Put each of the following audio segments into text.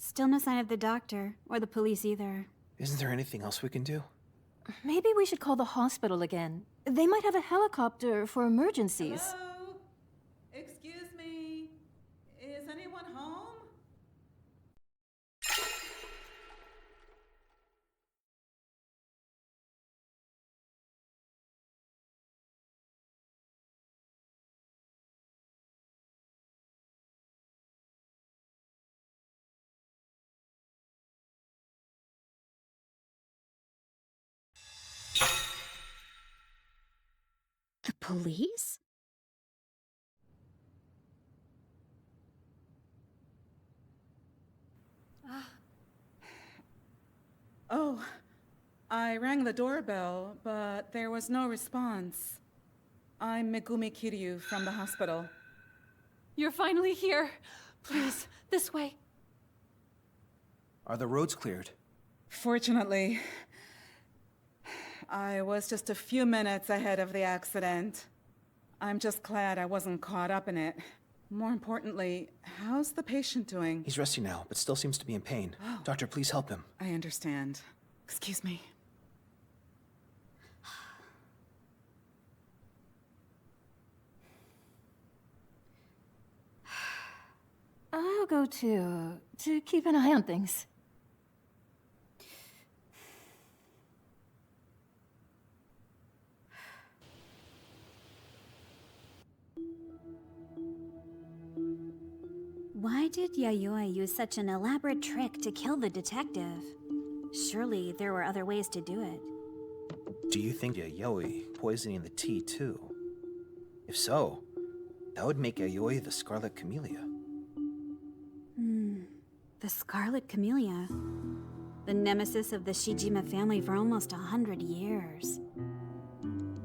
Still no sign of the doctor, or the police either. Isn't there anything else we can do? Maybe we should call the hospital again. They might have a helicopter for emergencies. Hello? Excuse me. Is anyone home? The police? Oh, I rang the doorbell, but there was no response. I'm Megumi Kiryu from the hospital. You're finally here. Please, this way. Are the roads cleared? Fortunately, I was just a few minutes ahead of the accident. I'm just glad I wasn't caught up in it. More importantly, how's the patient doing? He's resting now, but still seems to be in pain. Doctor, please help him. I understand. Excuse me. I'll go too, to keep an eye on things. Why did Yayoi use such an elaborate trick to kill the detective? Surely there were other ways to do it. Do you think Yayoi poisoning the tea too? If so, that would make Yayoi the Scarlet Camellia. The Scarlet Camellia. The nemesis of the Shijima family for almost 100 years.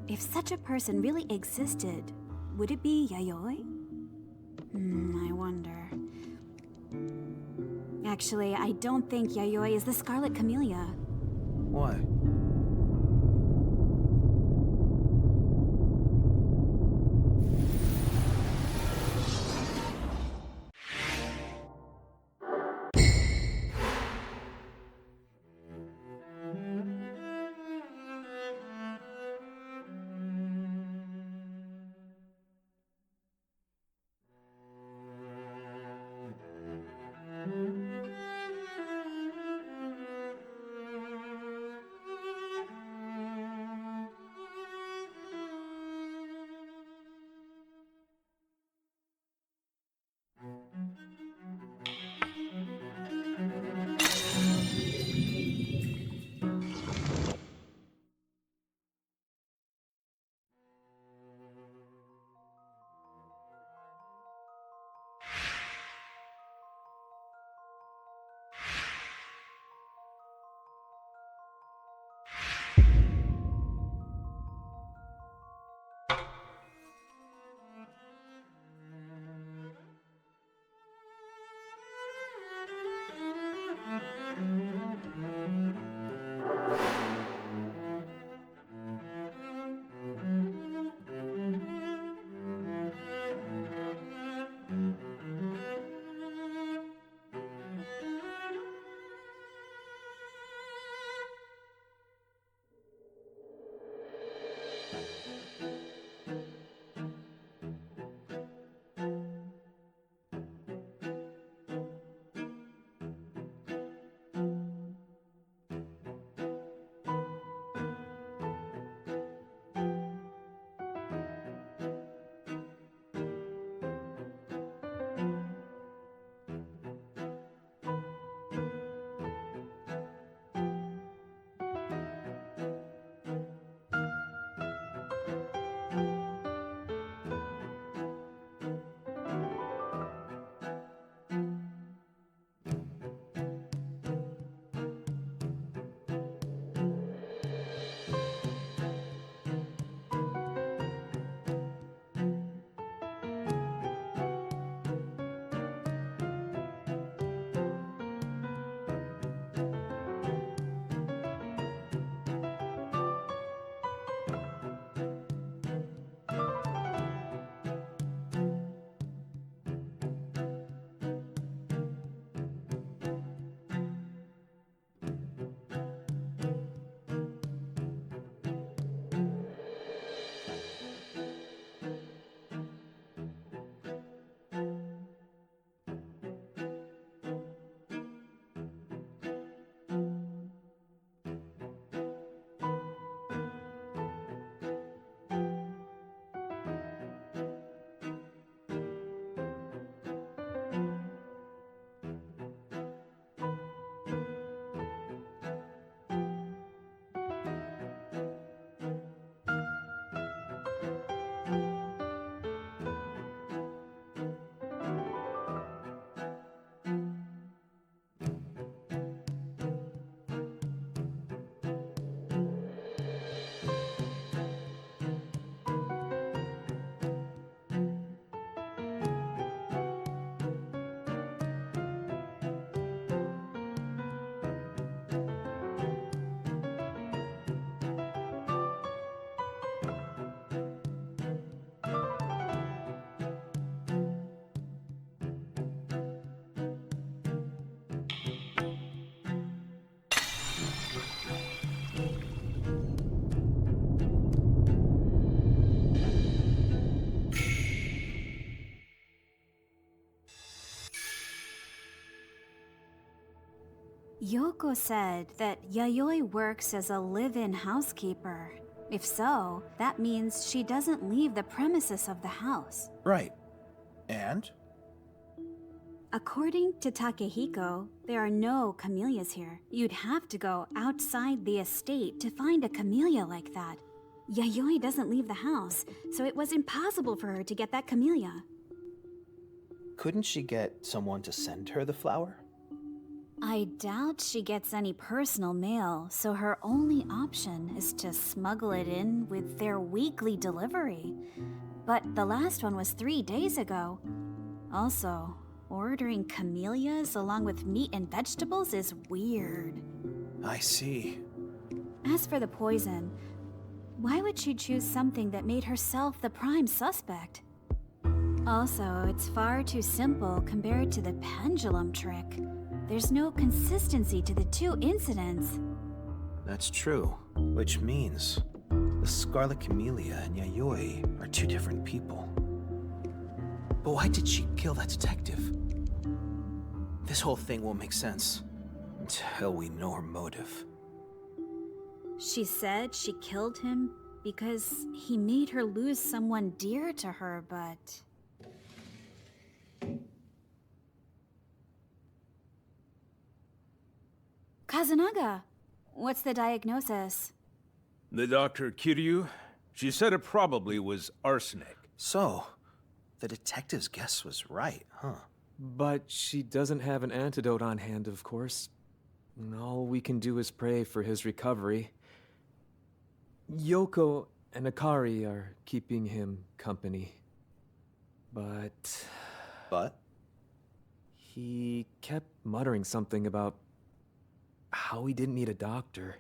If such a person really existed, would it be Yayoi? I wonder. Actually, I don't think Yayoi is the Scarlet Camellia. Why? Yoko said that Yayoi works as a live-in housekeeper. If so, that means she doesn't leave the premises of the house. Right. And? According to Takehiko, there are no camellias here. You'd have to go outside the estate to find a camellia like that. Yayoi doesn't leave the house, so it was impossible for her to get that camellia. Couldn't she get someone to send her the flower? I doubt she gets any personal mail, so her only option is to smuggle it in with their weekly delivery. But the last one was 3 days ago. Also, ordering camellias along with meat and vegetables is weird. I see. As for the poison, why would she choose something that made herself the prime suspect? Also, it's far too simple compared to the pendulum trick. There's no consistency to the two incidents. That's true. Which means the Scarlet Camellia and Yayoi are two different people. But why did she kill that detective? This whole thing won't make sense until we know her motive. She said she killed him because he made her lose someone dear to her, but... Kazunaga, what's the diagnosis? The doctor Kiryu, she said it probably was arsenic. So, the detective's guess was right, huh? But she doesn't have an antidote on hand, of course. And all we can do is pray for his recovery. Yoko and Akari are keeping him company. But he kept muttering something about how he didn't need a doctor.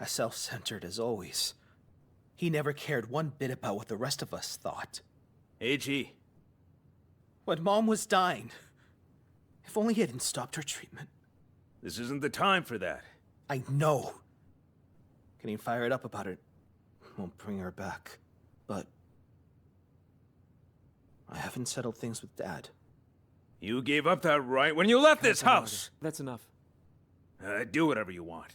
As self-centered as always. He never cared one bit about what the rest of us thought. AG. When Mom was dying, if only he hadn't stopped her treatment. This isn't the time for that. I know. Getting fired up about it won't bring her back. But I haven't settled things with Dad. You gave up that right when you left this house! That's enough. Do whatever you want.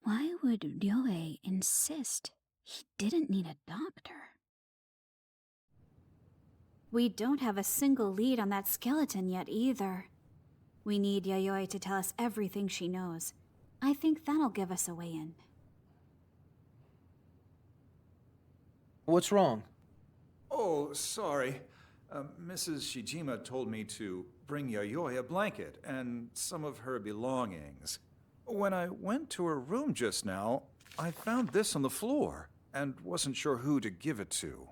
Why would Ryoei insist he didn't need a doctor? We don't have a single lead on that skeleton yet either. We need Yayoi to tell us everything she knows. I think that'll give us a way in. What's wrong? Oh, sorry. Mrs. Shijima told me to bring Yayoi a blanket and some of her belongings. When I went to her room just now, I found this on the floor and wasn't sure who to give it to.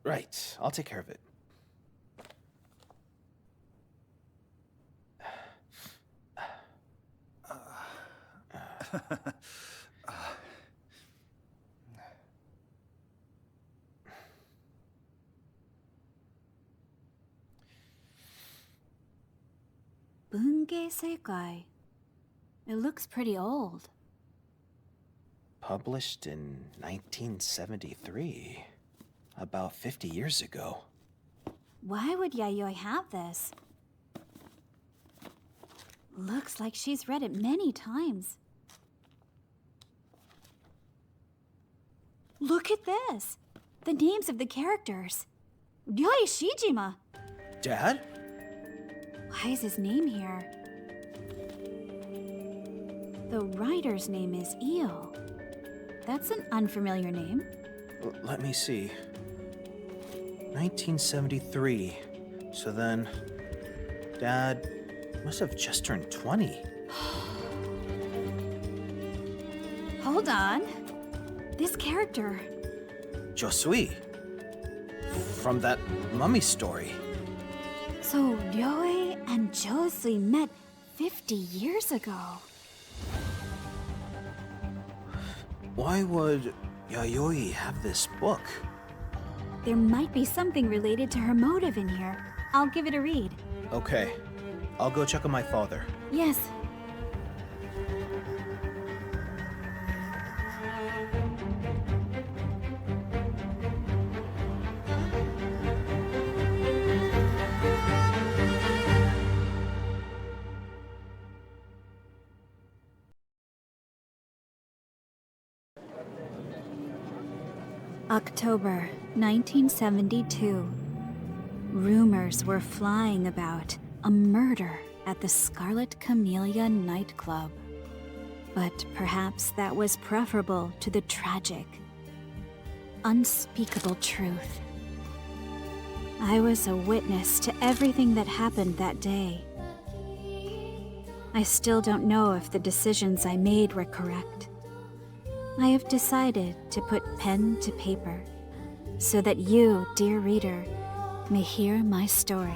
Right. I'll take care of it. Bunge Seikai. It looks pretty old. Published in 1973. About 50 years ago. Why would Yayoi have this? Looks like she's read it many times. Look at this! The names of the characters. Ryoi Shijima! Dad? Why is his name here? The writer's name is Io. That's an unfamiliar name. Let me see. 1973. So then, Dad must have just turned 20. Hold on. This character. Josui. From that mummy story. So Ryoi and Josui met 50 years ago. Why would Yayoi have this book? There might be something related to her motive in here. I'll give it a read. Okay, I'll go check on my father. Yes. October 1972. Rumors were flying about a murder at the Scarlet Camellia nightclub. But perhaps that was preferable to the tragic, unspeakable truth. I was a witness to everything that happened that day. I still don't know if the decisions I made were correct. I have decided to put pen to paper so that you, dear reader, may hear my story.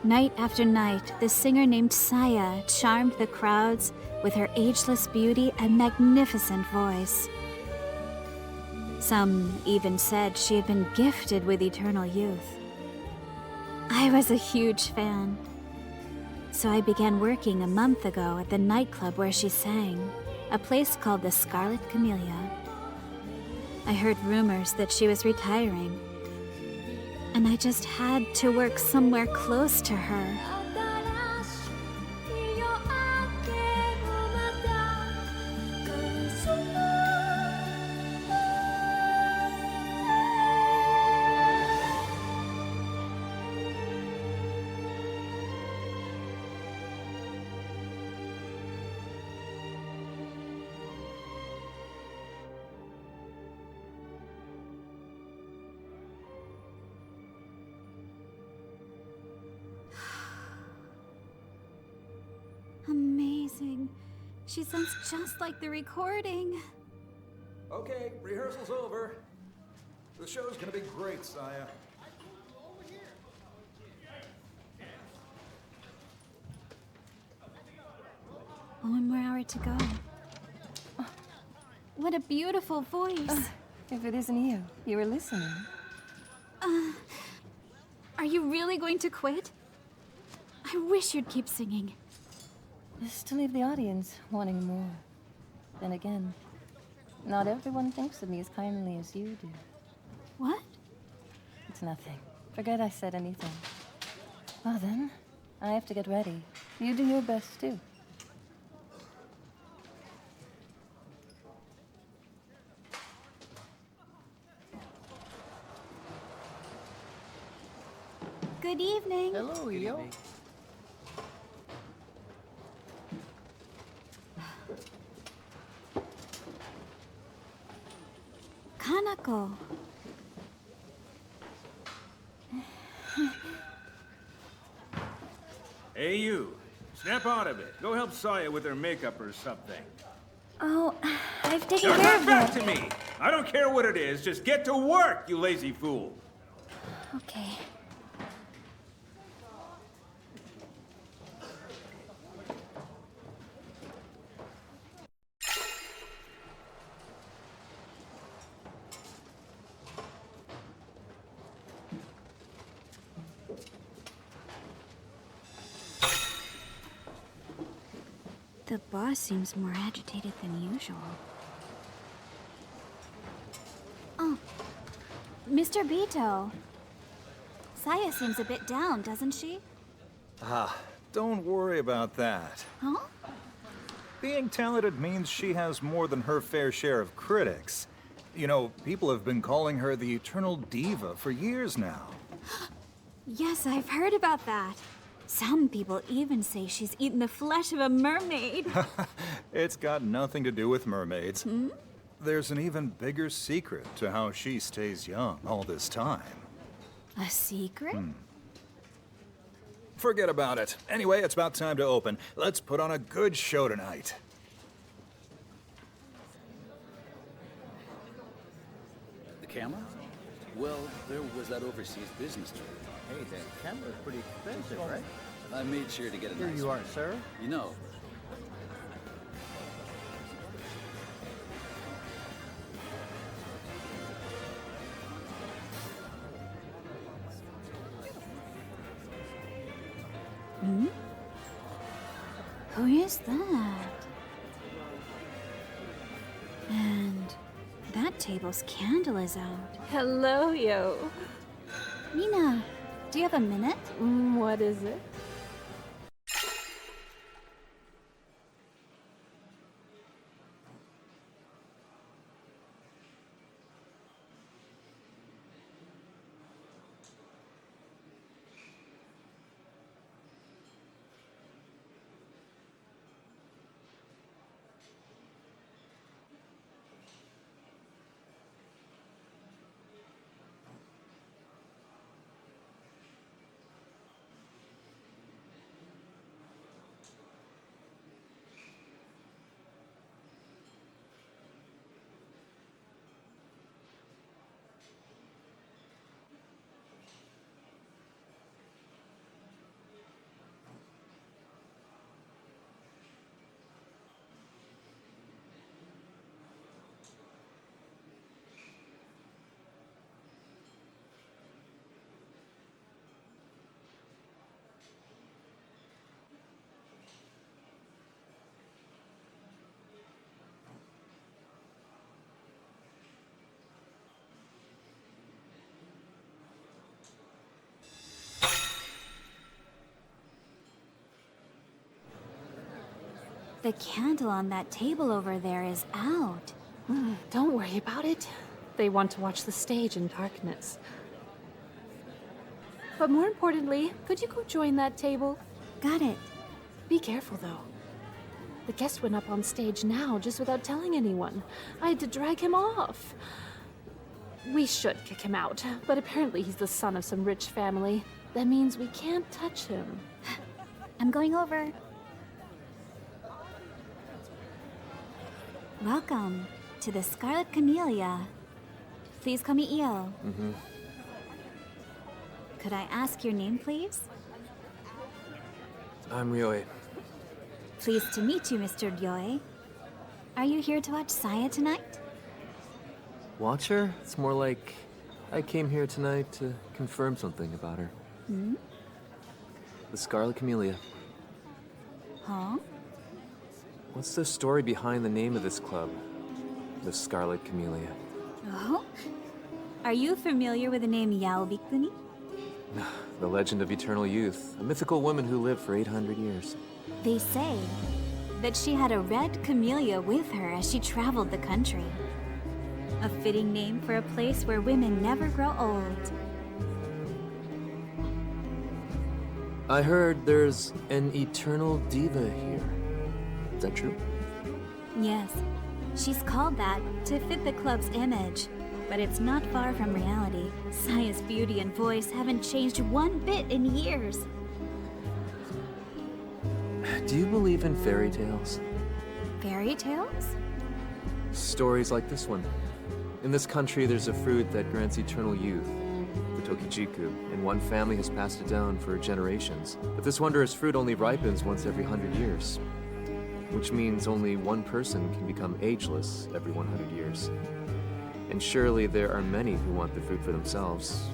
Night after night, the singer named Saya charmed the crowds with her ageless beauty and magnificent voice. Some even said she had been gifted with eternal youth. I was a huge fan. So I began working a month ago at the nightclub where she sang, a place called the Scarlet Camellia. I heard rumors that she was retiring, and I just had to work somewhere close to her. Amazing. She sounds just like the recording. Okay, rehearsal's over. The show's gonna be great, Saya. One more hour to go. Oh, what a beautiful voice. If it isn't you, you were listening. Are you really going to quit? I wish you'd keep singing. Just to leave the audience wanting more. Then again, not everyone thinks of me as kindly as you do. What? It's nothing. Forget I said anything. Well then, I have to get ready. You do your best too. Good evening. Hello, yo. Kanako. Hey, you. Snap out of it. Go help Saya with her makeup or something. Oh, I've taken Now care come of back it. to me. I don't care what it is. Just get to work, you lazy fool. Okay. The boss seems more agitated than usual. Oh, Mr. Bito. Saya seems a bit down, doesn't she? Don't worry about that. Huh? Being talented means she has more than her fair share of critics. You know, people have been calling her the Eternal Diva for years now. Yes, I've heard about that. Some people even say she's eaten the flesh of a mermaid. It's got nothing to do with mermaids. There's an even bigger secret to how she stays young all this time. A secret? Forget about it. Anyway, it's about time to open. Let's put on a good show tonight. The camera? Well, there was that overseas business trip. Hey, that camera's pretty expensive, right? I made sure to get a nice Here you are, one. sir. You know, Who is that? And that table's candle is out. Hello, yo. Nina, do you have a minute? What is it? The candle on that table over there is out. Don't worry about it. They want to watch the stage in darkness. But more importantly, could you go join that table? Got it. Be careful, though. The guest went up on stage now, just without telling anyone. I had to drag him off. We should kick him out, but apparently he's the son of some rich family. That means we can't touch him. I'm going over. Welcome to the Scarlet Camellia. Please call me Io. Could I ask your name, please? I'm Ryoi. Pleased to meet you, Mr. Ryoi. Are you here to watch Saya tonight? Watch her? It's more like I came here tonight to confirm something about her. The Scarlet Camellia. Huh? What's the story behind the name of this club? The Scarlet Camellia. Oh? Are you familiar with the name Yao Bikuni? The legend of eternal youth, a mythical woman who lived for 800 years. They say that she had a red camellia with her as she traveled the country. A fitting name for a place where women never grow old. I heard there's an eternal diva here. Is that true? Yes, she's called that to fit the club's image. But it's not far from reality. Saya's beauty and voice haven't changed one bit in years. Do you believe in fairy tales? Fairy tales? Stories like this one. In this country, there's a fruit that grants eternal youth, the Tokijiku, and one family has passed it down for generations. But this wondrous fruit only ripens once every 100 years, which means only one person can become ageless every 100 years. And surely there are many who want the fruit for themselves.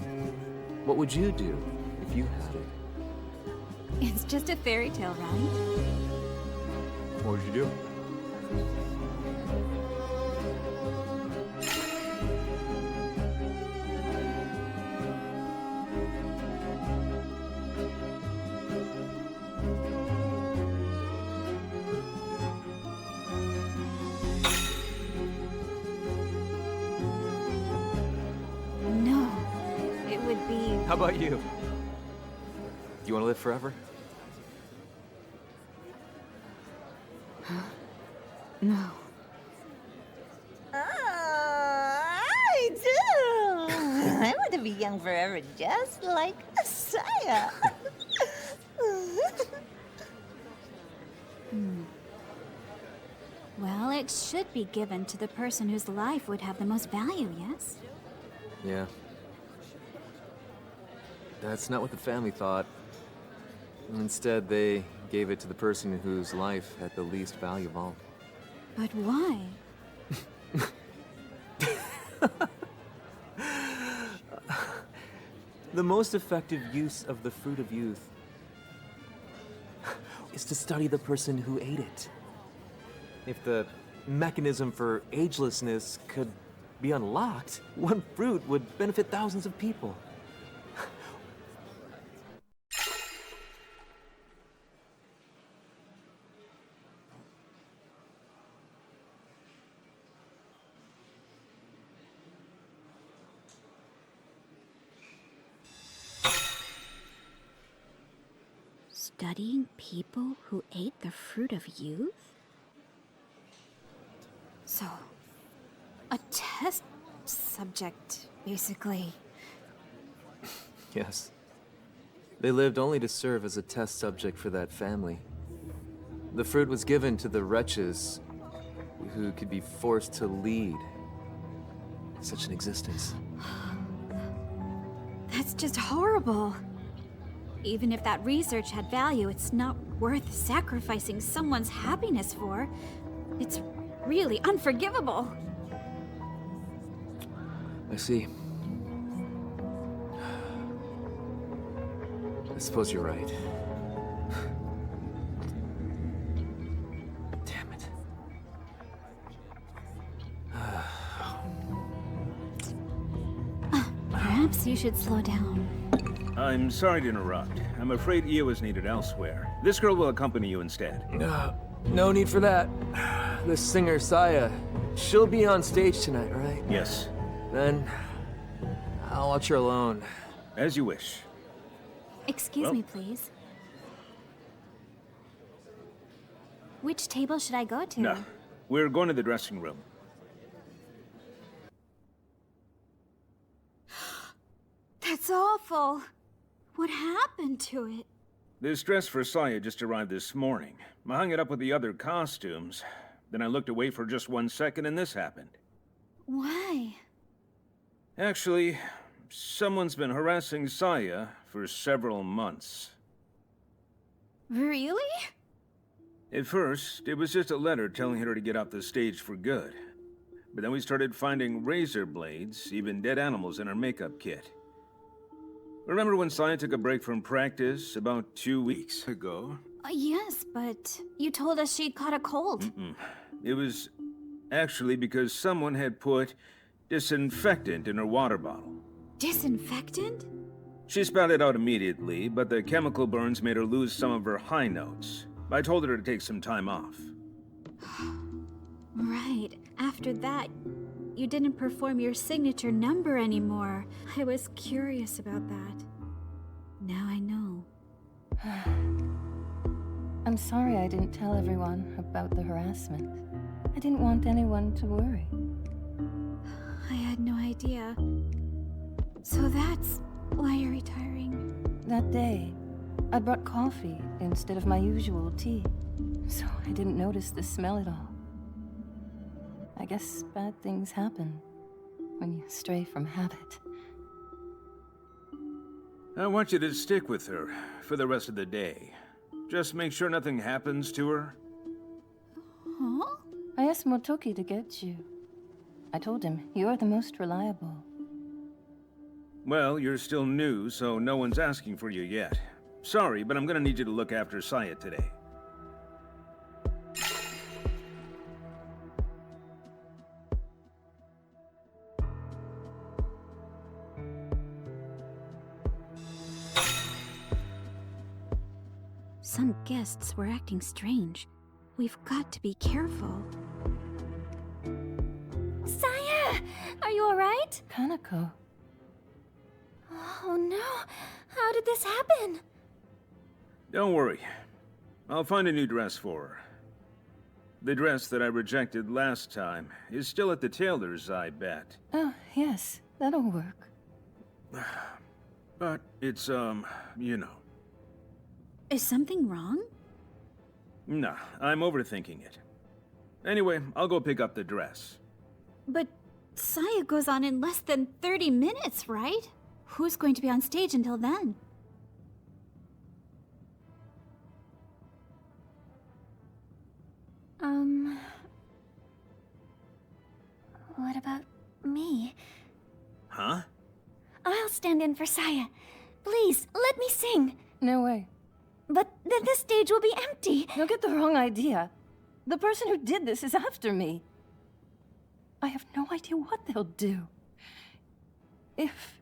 What would you do if you had it? It's just a fairy tale, right? What would you do? No, it would be... How about you? Do you want to live forever? No. I do. I want to be young forever, just like Saya. Well, it should be given to the person whose life would have the most value, yes? Yeah. That's not what the family thought. Instead, they gave it to the person whose life had the least value of all. But why? The most effective use of the fruit of youth is to study the person who ate it. If the mechanism for agelessness could be unlocked, one fruit would benefit thousands of people. Studying people who ate the fruit of youth? So, a test subject, basically. Yes. They lived only to serve as a test subject for that family. The fruit was given to the wretches who could be forced to lead such an existence. That's just horrible. Even if that research had value, it's not worth sacrificing someone's happiness for. It's really unforgivable. I see. I suppose you're right. Damn it. Perhaps you should slow down. I'm sorry to interrupt. I'm afraid Io is needed elsewhere. This girl will accompany you instead. No need for that. The singer, Saya, she'll be on stage tonight, right? Yes, Then I'll watch her alone. as you wish. Excuse Well- me, please. Which table should I go to? No, we're going to the dressing room. That's awful. What happened to it? This dress for Saya just arrived this morning. I hung it up with the other costumes. Then I looked away for just 1 second and this happened. Why? Actually, someone's been harassing Saya for several months. Really? At first, it was just a letter telling her to get off the stage for good. But then we started finding razor blades, even dead animals in her makeup kit. Remember when Saya took a break from practice about 2 weeks ago? Yes, but you told us she'd caught a cold. It was actually because someone had put disinfectant in her water bottle. Disinfectant? She spat it out immediately, but the chemical burns made her lose some of her high notes. I told her to take some time off. Right. After that, you didn't perform your signature number anymore. I was curious about that. Now I know. I'm sorry I didn't tell everyone about the harassment. I didn't want anyone to worry. I had no idea. So that's why you're retiring. That day, I brought coffee instead of my usual tea, so I didn't notice the smell at all. I guess bad things happen when you stray from habit. I want you to stick with her for the rest of the day. Just make sure nothing happens to her. Huh? I asked Motoki to get you. I told him you're the most reliable. Well, you're still new, so no one's asking for you yet. Sorry, but I'm gonna need you to look after Saya today. Some guests were acting strange. We've got to be careful. Saya! Are you alright? Kanako, Oh no! How did this happen? Don't worry. I'll find a new dress for her. The dress that I rejected last time is still at the tailor's, I bet. oh yes, that'll work. But it's, you know. Is something wrong? Nah, I'm overthinking it. Anyway, I'll go pick up the dress. But Saya goes on in less than 30 minutes, right? Who's going to be on stage until then? What about me? Huh? I'll stand in for Saya. Please, let me sing. No way. But then the stage will be empty. Don't get the wrong idea. The person who did this is after me. I have no idea what they'll do. If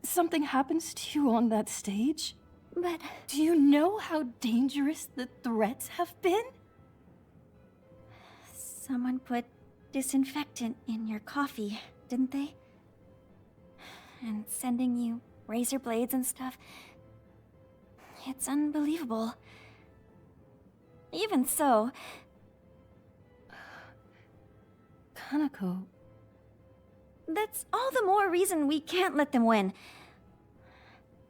something happens to you on that stage... But... Do you know how dangerous the threats have been? Someone put disinfectant in your coffee, didn't they? And sending you razor blades and stuff. It's unbelievable. Even so... Kanako... That's all the more reason we can't let them win.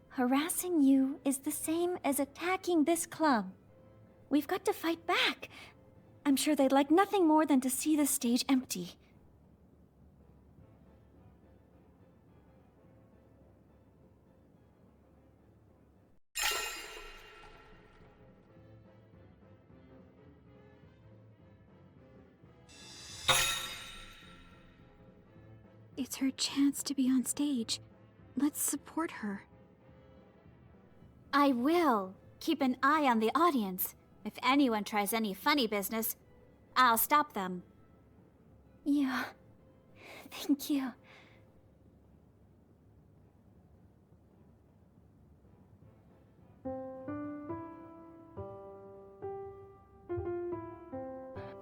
Harassing you is the same as attacking this club. We've got to fight back. I'm sure they'd like nothing more than to see the stage empty. It's her chance to be on stage. Let's support her. I will. Keep an eye on the audience. If anyone tries any funny business, I'll stop them. Yeah. Thank you.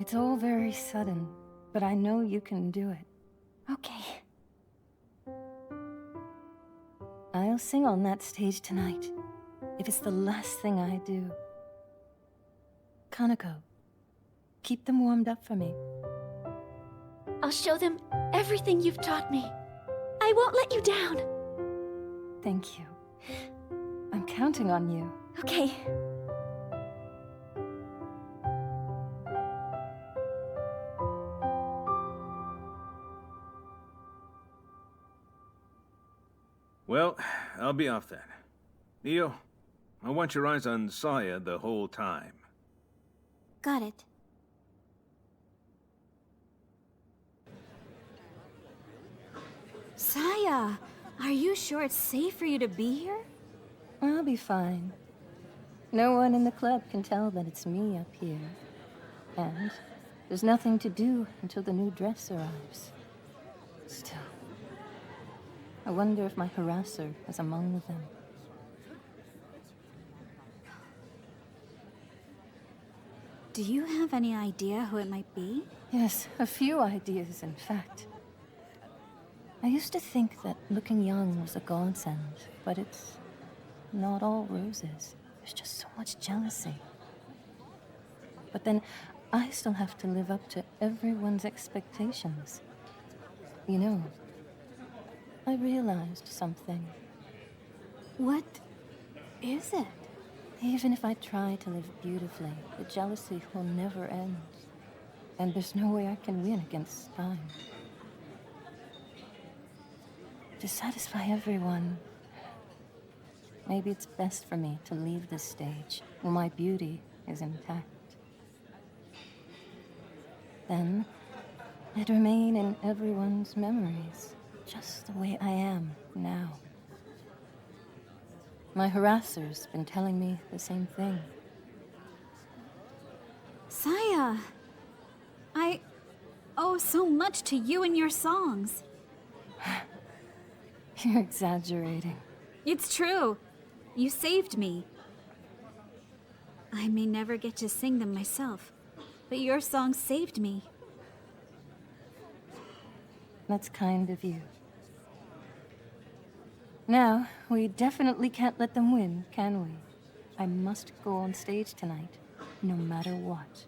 It's all very sudden, but I know you can do it. Okay. I'll sing on that stage tonight, if it's the last thing I do. Kanako, keep them warmed up for me. I'll show them everything you've taught me. I won't let you down. Thank you. I'm counting on you. Okay. Well, I'll be off then. Neo, I want your eyes on Saya the whole time. Got it. Saya, are you sure it's safe for you to be here? I'll be fine. No one in the club can tell that it's me up here. And there's nothing to do until the new dress arrives. Still, I wonder if my harasser is among them. Do you have any idea who it might be? Yes, a few ideas, in fact. I used to think that looking young was a godsend, but it's not all roses. There's just so much jealousy. But then, I still have to live up to everyone's expectations. You know, I realized something. What is it? Even if I try to live beautifully, the jealousy will never end. And there's no way I can win against time. To satisfy everyone, maybe it's best for me to leave this stage where my beauty is intact. Then, I'd remain in everyone's memories, just the way I am now. My harasser's been telling me the same thing. Saya, I owe so much to you and your songs. You're exaggerating. It's true. You saved me. I may never get to sing them myself, but your songs saved me. That's kind of you. Now, we definitely can't let them win, can we? I must go on stage tonight, no matter what.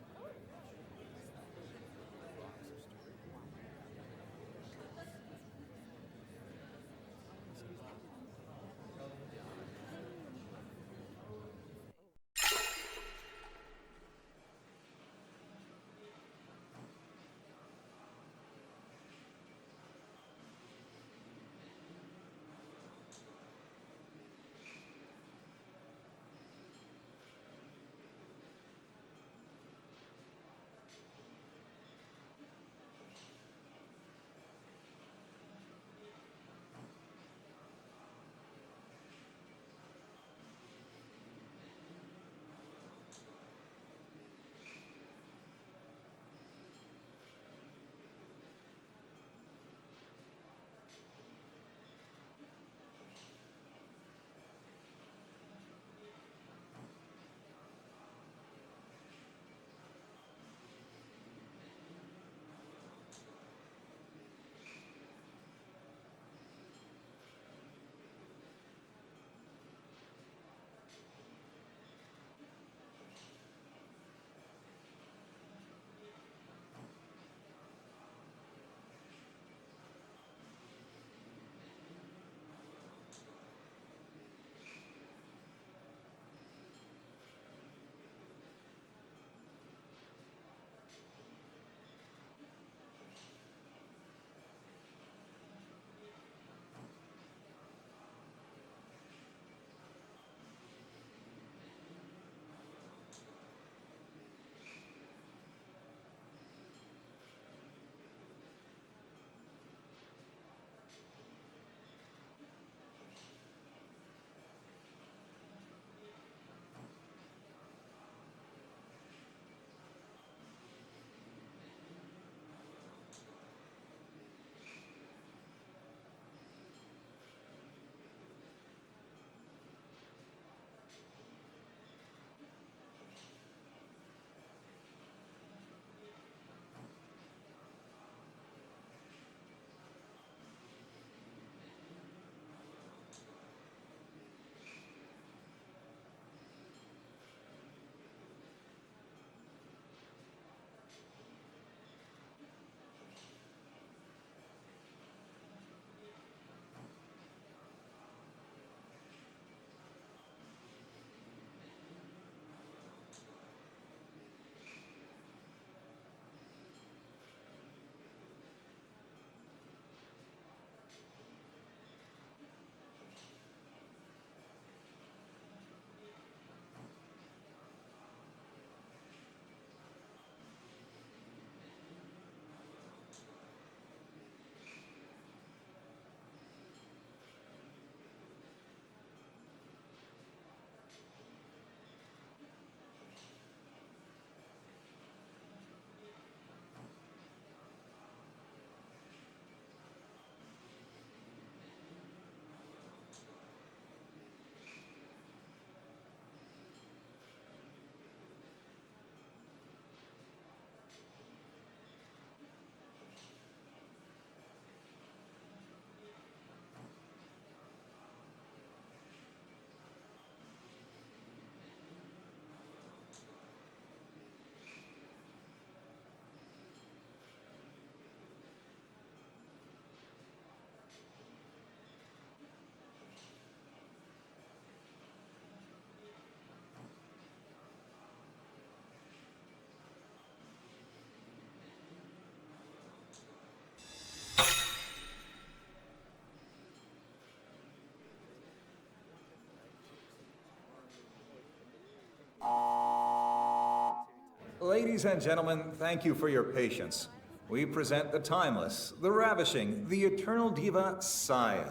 Ladies and gentlemen, thank you for your patience. We present the timeless, the ravishing, the eternal diva, Saya.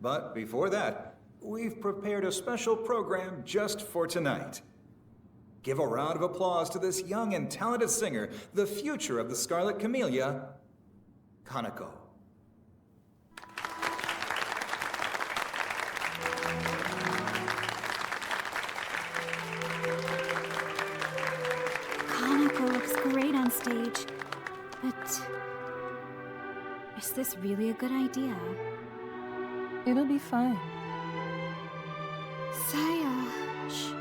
But before that, we've prepared a special program just for tonight. Give a round of applause to this young and talented singer, the future of the Scarlet Camellia, Kaneko. Kaneko looks great on stage, but is this really a good idea? It'll be fine. Saya. Shh.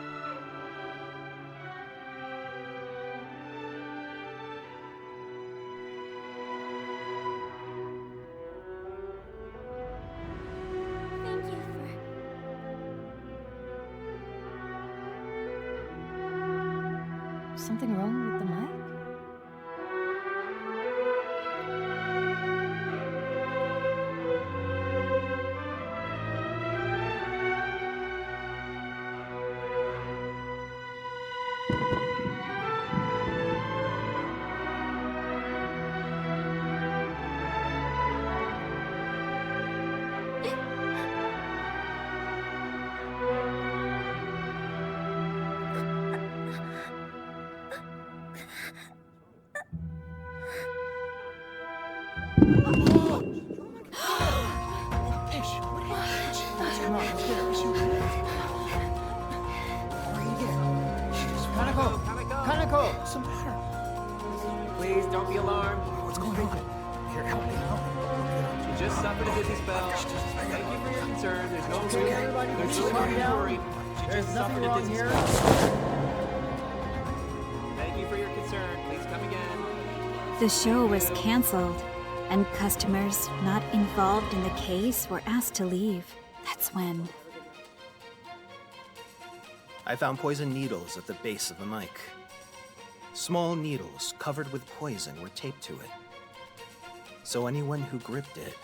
Thank you for. Something wrong with the mic? Kaneko! What's the matter? Please don't be alarmed. What's going on? Here, help me. She just suffered a dizzy spell. Thank you for your concern. There's no reason. There's Just no calm reason to down. worry. She There's just nothing suffered a wrong dizzy here. spell. Thank you for your concern. Please come again. The show was canceled, and customers not involved in the case were asked to leave. That's when. I found poison needles at the base of the mic. Small needles covered with poison were taped to it. So anyone who gripped it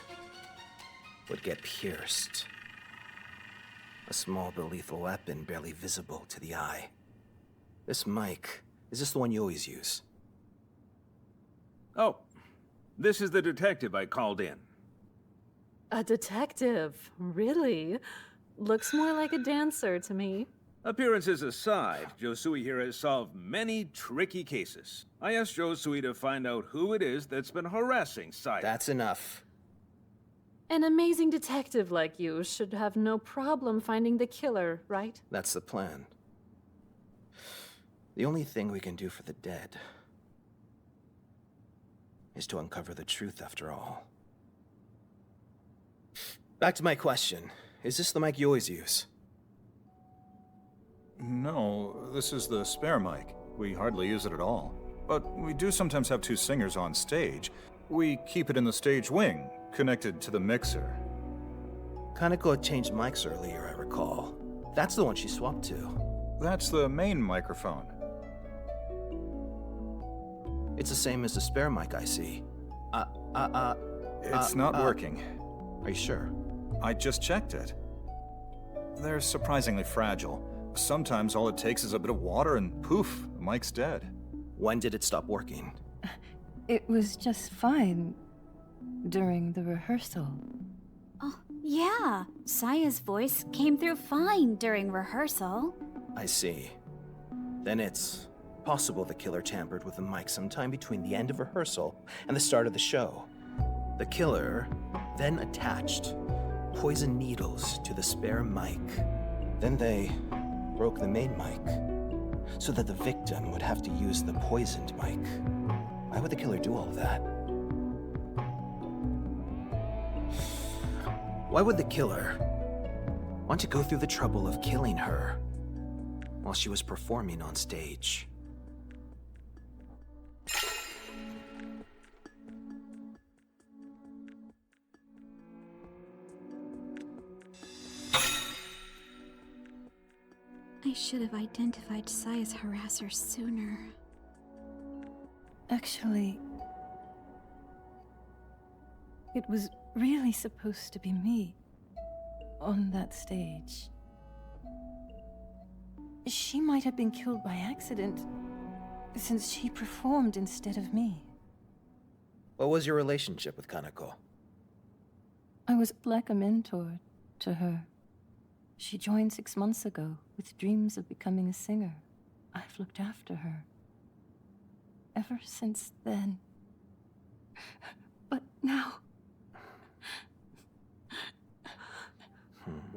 would get pierced. A small but lethal weapon barely visible to the eye. This mic, is this the one you always use? Oh, this is the detective I called in. A detective? Really? Looks more like a dancer to me. Appearances aside, Josui here has solved many tricky cases. I asked Josui to find out who it is that's been harassing Saya. That's enough. An amazing detective like you should have no problem finding the killer, right? That's the plan. The only thing we can do for the dead is to uncover the truth after all. Back to my question. Is this the mic you always use? No, this is the spare mic. We hardly use it at all. But we do sometimes have two singers on stage. We keep it in the stage wing, connected to the mixer. Kaneko had changed mics earlier, I recall. That's the one she swapped to. That's the main microphone. It's the same as the spare mic I see. It's not working. Are you sure? I just checked it. They're surprisingly fragile. Sometimes all it takes is a bit of water and poof, the mic's dead. When did it stop working? It was just fine during the rehearsal. Oh, yeah. Saya's voice came through fine during rehearsal. I see. Then it's possible the killer tampered with the mic sometime between the end of rehearsal and the start of the show. The killer then attached poison needles to the spare mic. Then they broke the main mic so that the victim would have to use the poisoned mic. Why would the killer do all of that? Why would the killer want to go through the trouble of killing her while she was performing on stage? I should have identified Saya's harasser sooner. Actually, it was really supposed to be me on that stage. She might have been killed by accident, since she performed instead of me. What was your relationship with Kanako? I was like a mentor to her. She joined 6 months ago with dreams of becoming a singer. I've looked after her ever since then. But now...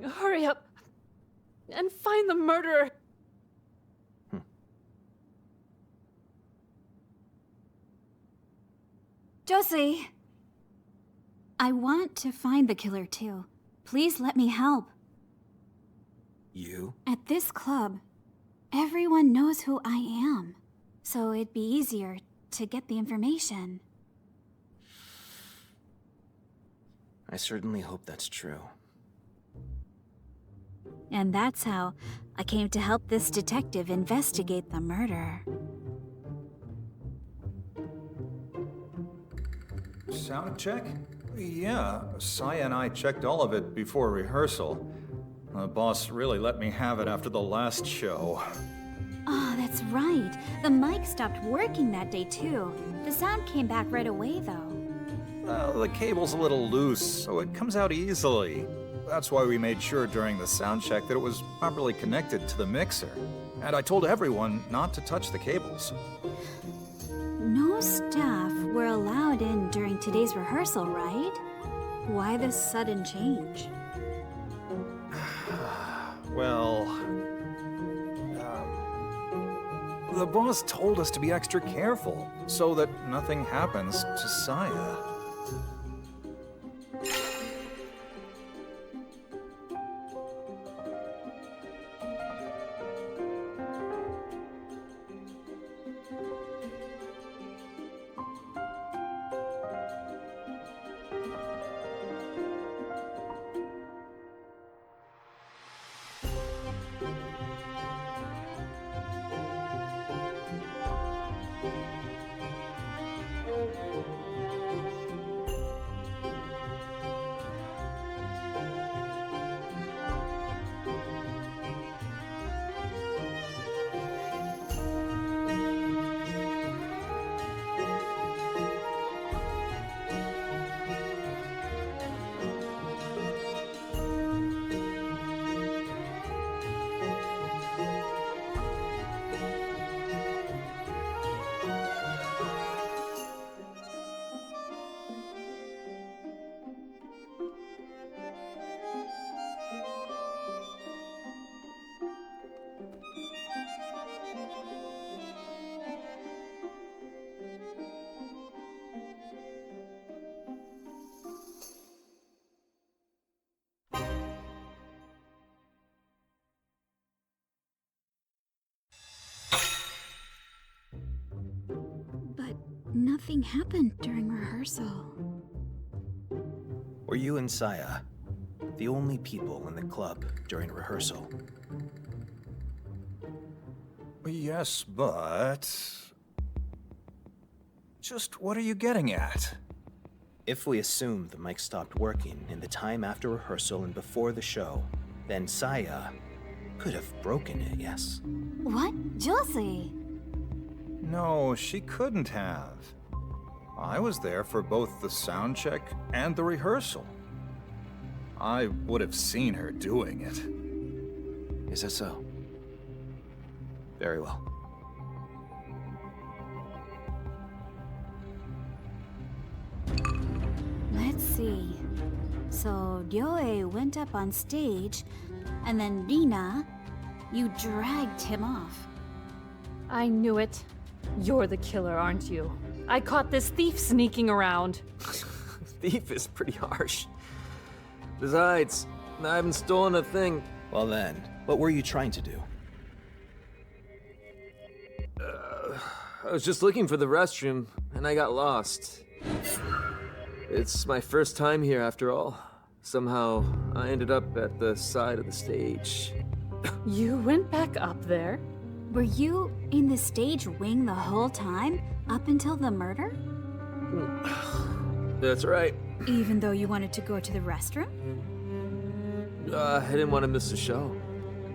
Hurry up and find the murderer. Josie! I want to find the killer too. Please let me help. You? At this club, everyone knows who I am, so it'd be easier to get the information. I certainly hope that's true. And that's how I came to help this detective investigate the murder. Sound check? Yeah, Saya and I checked all of it before rehearsal. The boss really let me have it after the last show. Oh, that's right. The mic stopped working that day too. The sound came back right away though. Well, the cable's a little loose, so it comes out easily. That's why we made sure during the sound check that it was properly connected to the mixer. And I told everyone not to touch the cables. No staff were allowed in during today's rehearsal, right? Why this sudden change? Well, the boss told us to be extra careful so that nothing happens to Saya. But nothing happened during rehearsal. Were you and Saya the only people in the club during rehearsal? Yes, but... Just what are you getting at? If we assume the mic stopped working in the time after rehearsal and before the show, then Saya could have broken it, yes? What? Josie? No, she couldn't have. I was there for both the sound check and the rehearsal. I would have seen her doing it. Is that so? Very well. Let's see. So Ryoe went up on stage, and then Rina, you dragged him off. I knew it. You're the killer, aren't you? I caught this thief sneaking around. Thief is pretty harsh. Besides, I haven't stolen a thing. Well then, what were you trying to do? I was just looking for the restroom, and I got lost. It's my first time here after all. Somehow, I ended up at the side of the stage. You went back up there? Were you in the stage wing the whole time, up until the murder? That's right. Even though you wanted to go to the restroom? I didn't want to miss the show.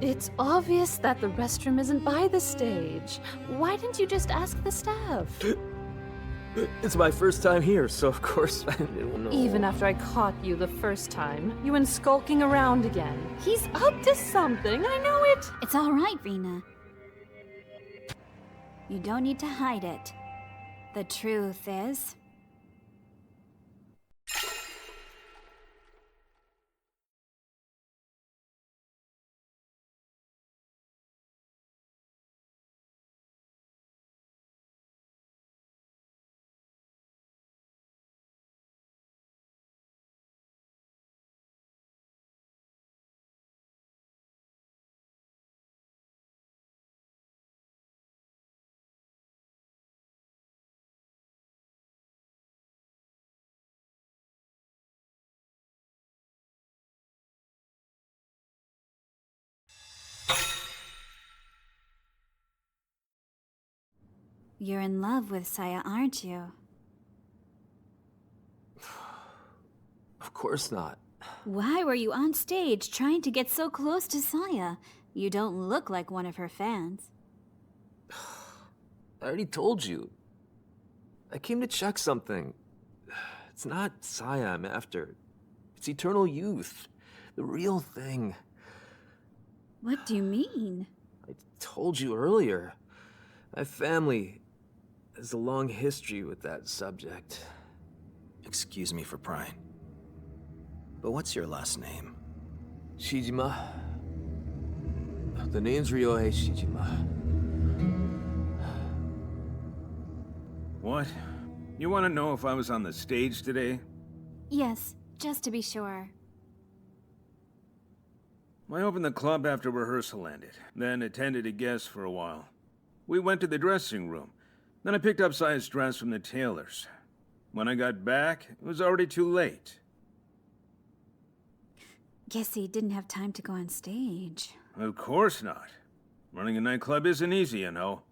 It's obvious that the restroom isn't by the stage. Why didn't you just ask the staff? It's my first time here, so of course I didn't know. Even after I caught you the first time, you went skulking around again. He's up to something, I know it! It's all right, Rena. You don't need to hide it. The truth is... You're in love with Saya, aren't you? Of course not. Why were you on stage trying to get so close to Saya? You don't look like one of her fans. I already told you. I came to check something. It's not Saya I'm after. It's eternal youth. The real thing. What do you mean? I told you earlier. My family has a long history with that subject. Excuse me for prying. But what's your last name? Shijima. The name's Ryohei Shijima. What? You want to know if I was on the stage today? Yes, just to be sure. I opened the club after rehearsal ended, then attended a guest for a while. We went to the dressing room. Then I picked up Saya's dress from the tailor's. When I got back, it was already too late. Guess he didn't have time to go on stage. Of course not. Running a nightclub isn't easy, you know.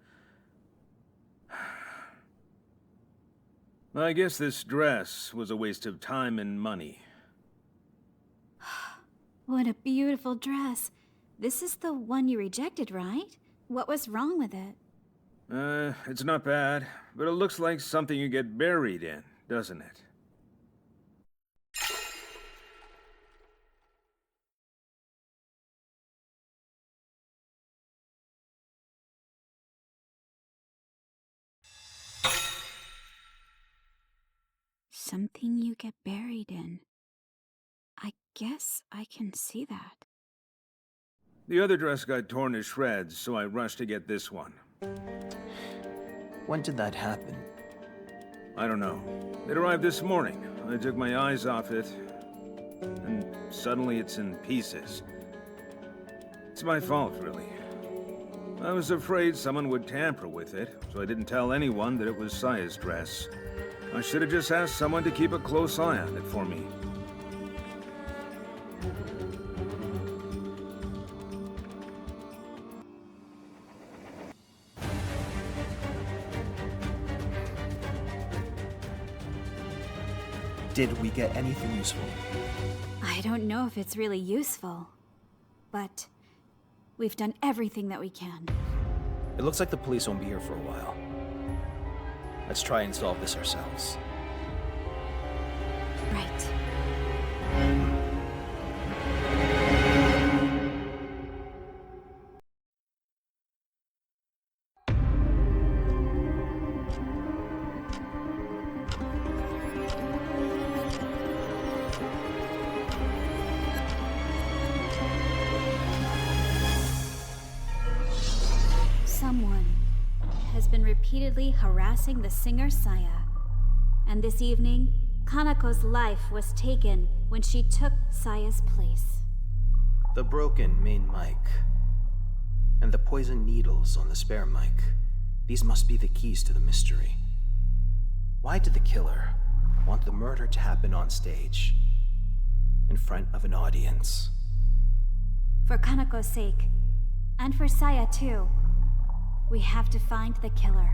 I guess this dress was a waste of time and money. What a beautiful dress. This is the one you rejected, right? What was wrong with it? It's not bad, but it looks like something you get buried in, doesn't it? Something you get buried in. I guess I can see that. The other dress got torn to shreds, so I rushed to get this one. When did that happen? I don't know. It arrived this morning. I took my eyes off it, and suddenly it's in pieces. It's my fault, really. I was afraid someone would tamper with it, so I didn't tell anyone that it was Saya's dress. I should have just asked someone to keep a close eye on it for me. Did we get anything useful? I don't know if it's really useful, but we've done everything that we can. It looks like the police won't be here for a while. Let's try and solve this ourselves. Right. Someone has been repeatedly harassing the singer Saya. And this evening, Kanako's life was taken when she took Saya's place. The broken main mic and the poison needles on the spare mic. These must be the keys to the mystery. Why did the killer want the murder to happen on stage, in front of an audience? For Kanako's sake, and for Saya too, we have to find the killer.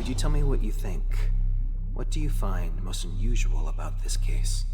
could you tell me what you think? What do you find most unusual about this case?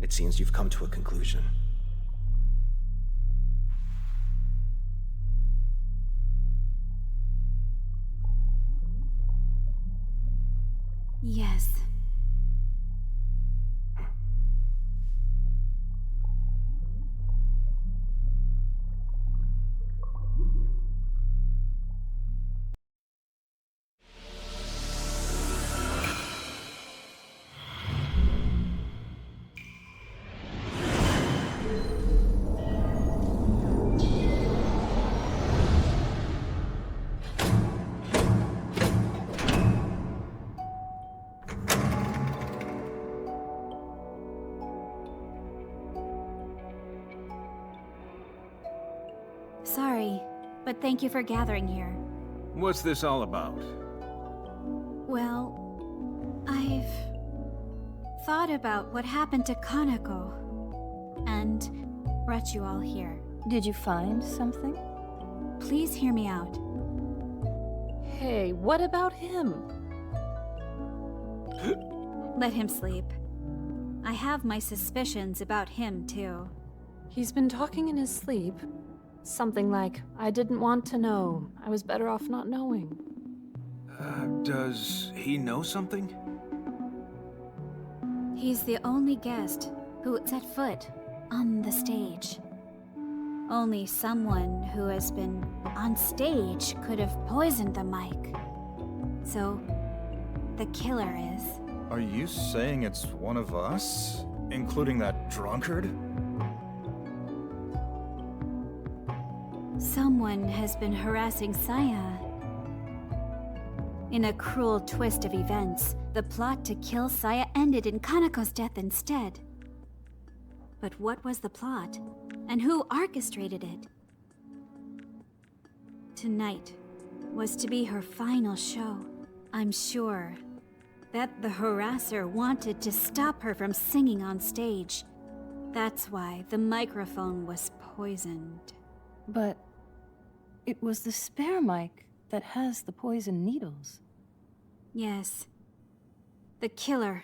It seems you've come to a conclusion. Yes. Sorry, but thank you for gathering here. What's this all about? Well, I've thought about what happened to Kaneko and brought you all here. Did you find something? Please hear me out. Hey, what about him? Let him sleep. I have my suspicions about him, too. He's been talking in his sleep. Something like, I didn't want to know. I was better off not knowing. Does he know something? He's the only guest who set foot on the stage. Only someone who has been on stage could have poisoned the mic. So, the killer is... Are you saying it's one of us? Including that drunkard? Someone has been harassing Saya. In a cruel twist of events, the plot to kill Saya ended in Kaneko's death instead. But what was the plot? And who orchestrated it? Tonight was to be her final show. I'm sure that the harasser wanted to stop her from singing on stage. That's why the microphone was poisoned. But it was the spare mic that has the poison needles. Yes. The killer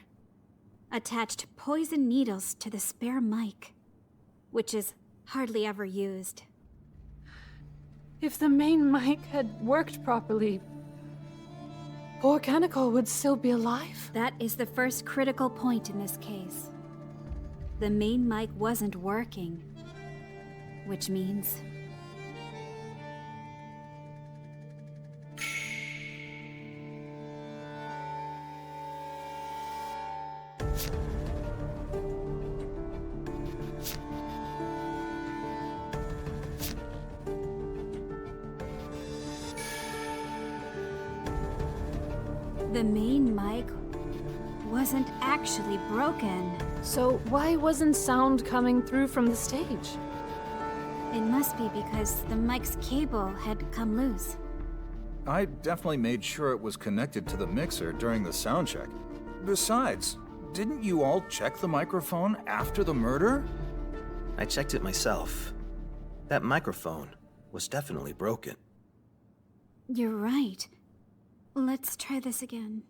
attached poison needles to the spare mic, which is hardly ever used. If the main mic had worked properly, poor Kaneko would still be alive? That is the first critical point in this case. The main mic wasn't working, which means... The main mic wasn't actually broken. So why wasn't sound coming through from the stage? It must be because the mic's cable had come loose. I definitely made sure it was connected to the mixer during the sound check. Besides, didn't you all check the microphone after the murder? I checked it myself. That microphone was definitely broken. You're right. Let's try this again.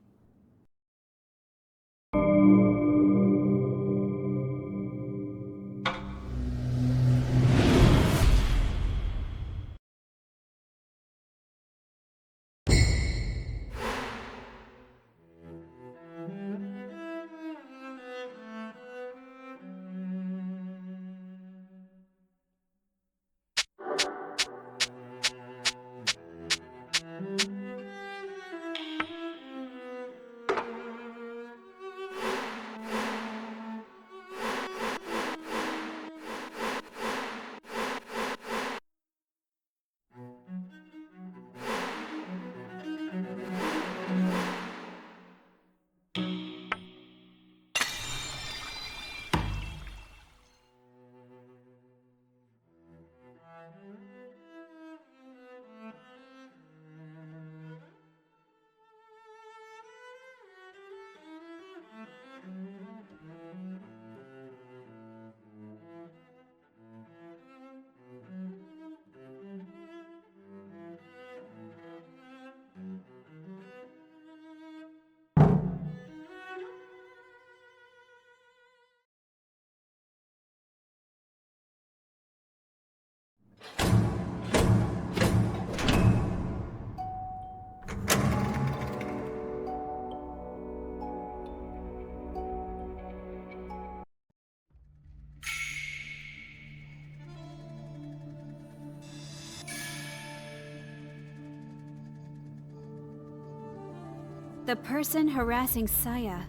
The person harassing Saya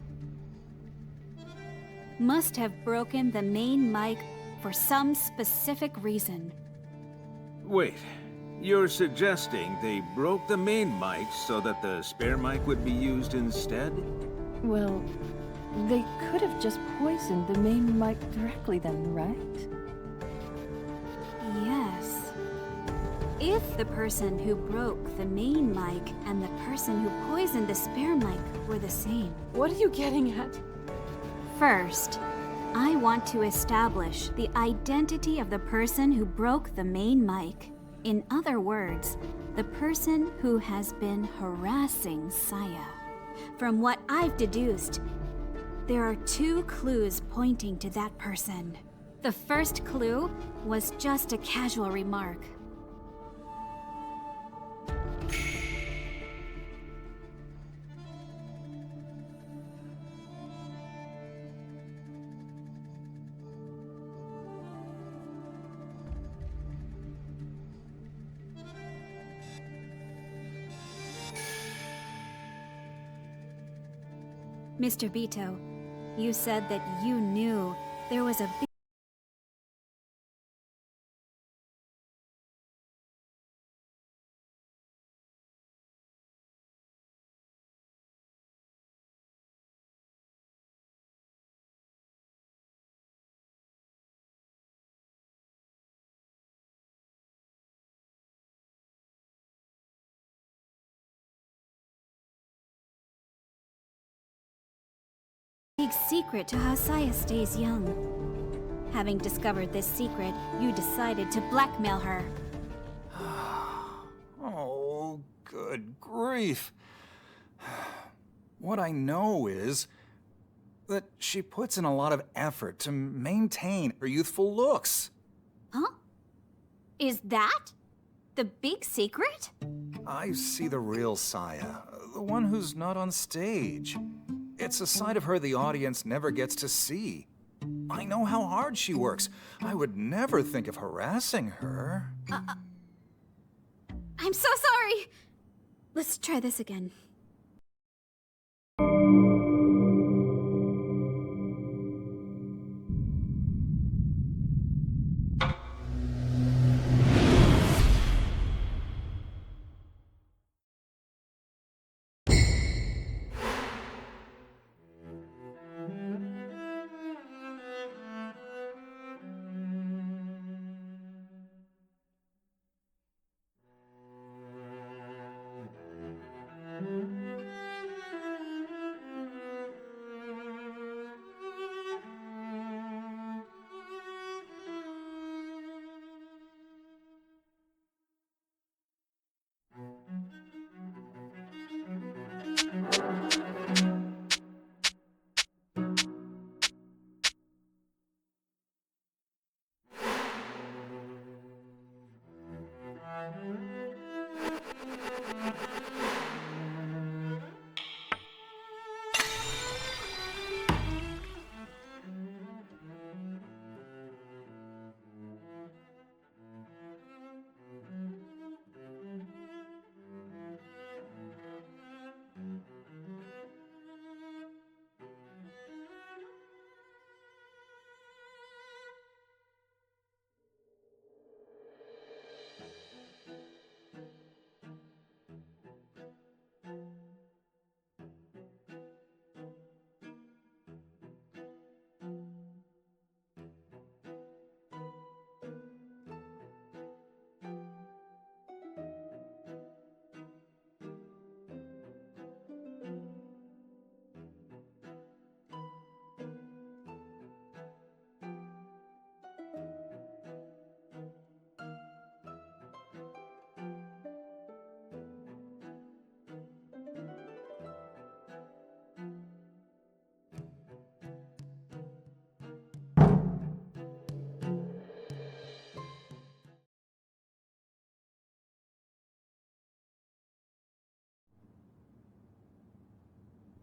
must have broken the main mic for some specific reason. Wait, you're suggesting they broke the main mic so that the spare mic would be used instead? Well, they could have just poisoned the main mic directly then, right? Yes. If the person who broke the main mic and the person who poisoned the spare mic were the same. What are you getting at? First, I want to establish the identity of the person who broke the main mic. In other words, the person who has been harassing Saya. From what I've deduced, there are 2 clues pointing to that person. The first clue was just a casual remark. Mr. Bito, you said that you knew there was a big secret to how Saya stays young. Having discovered this secret, you decided to blackmail her. Oh, good grief. What I know is that she puts in a lot of effort to maintain her youthful looks. Huh? Is that the big secret? I see the real Saya, the one who's not on stage. It's a side of her the audience never gets to see. I know how hard she works. I would never think of harassing her. I'm so sorry! Let's try this again.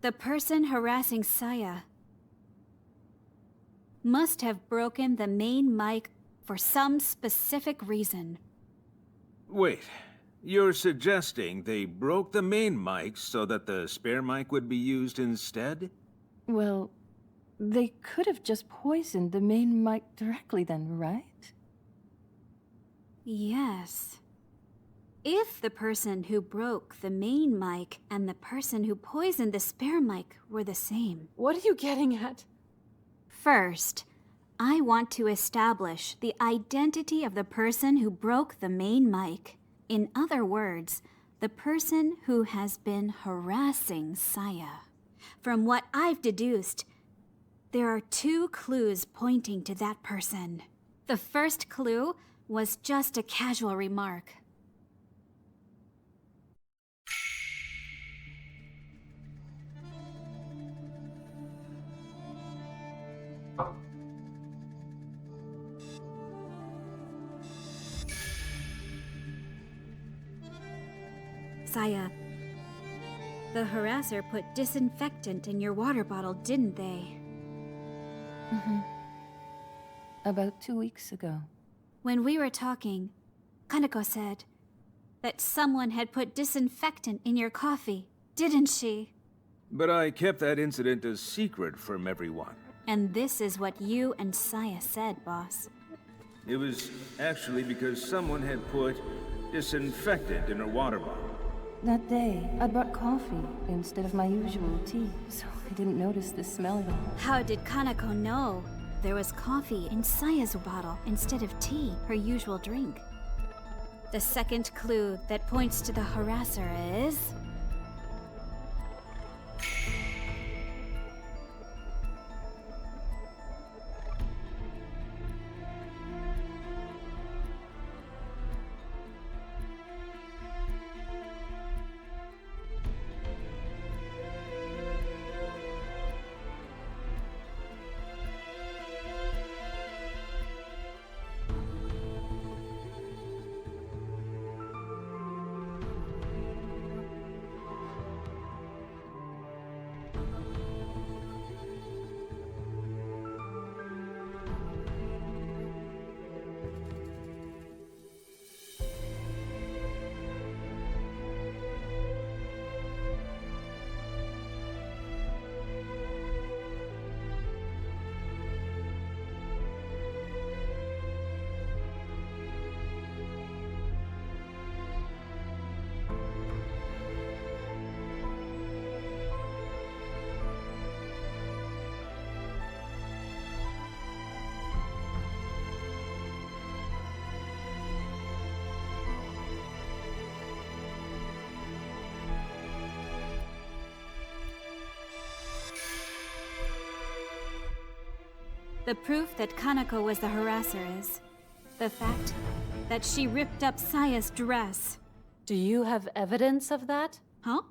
The person harassing Saya must have broken the main mic for some specific reason. Wait, you're suggesting they broke the main mic so that the spare mic would be used instead? Well, they could have just poisoned the main mic directly then, right? Yes. If the person who broke the main mic and the person who poisoned the spare mic were the same. What are you getting at? First, I want to establish the identity of the person who broke the main mic. In other words, the person who has been harassing Saya. From what I've deduced, there are 2 clues pointing to that person. The first clue was just a casual remark. Saya, the harasser put disinfectant in your water bottle, didn't they? Mm-hmm. About 2 weeks ago. When we were talking, Kaneko said that someone had put disinfectant in your coffee, didn't she? But I kept that incident a secret from everyone. And this is what you and Saya said, boss. It was actually because someone had put disinfectant in her water bottle. That day, I brought coffee instead of my usual tea, so I didn't notice the smell at all. How did Kaneko know there was coffee in Saya's bottle instead of tea, her usual drink? The second clue that points to the harasser is... The proof that Kaneko was the harasser is the fact that she ripped up Saya's dress. Do you have evidence of that? Huh?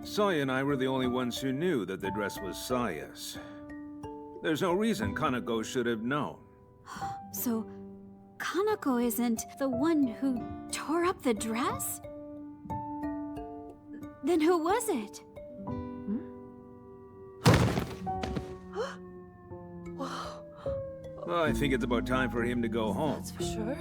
Saya and I were the only ones who knew that the dress was Saya's. There's no reason Kaneko should have known. So, Kaneko isn't the one who tore up the dress? Then who was it? Well, I think it's about time for him to go home. That's for sure.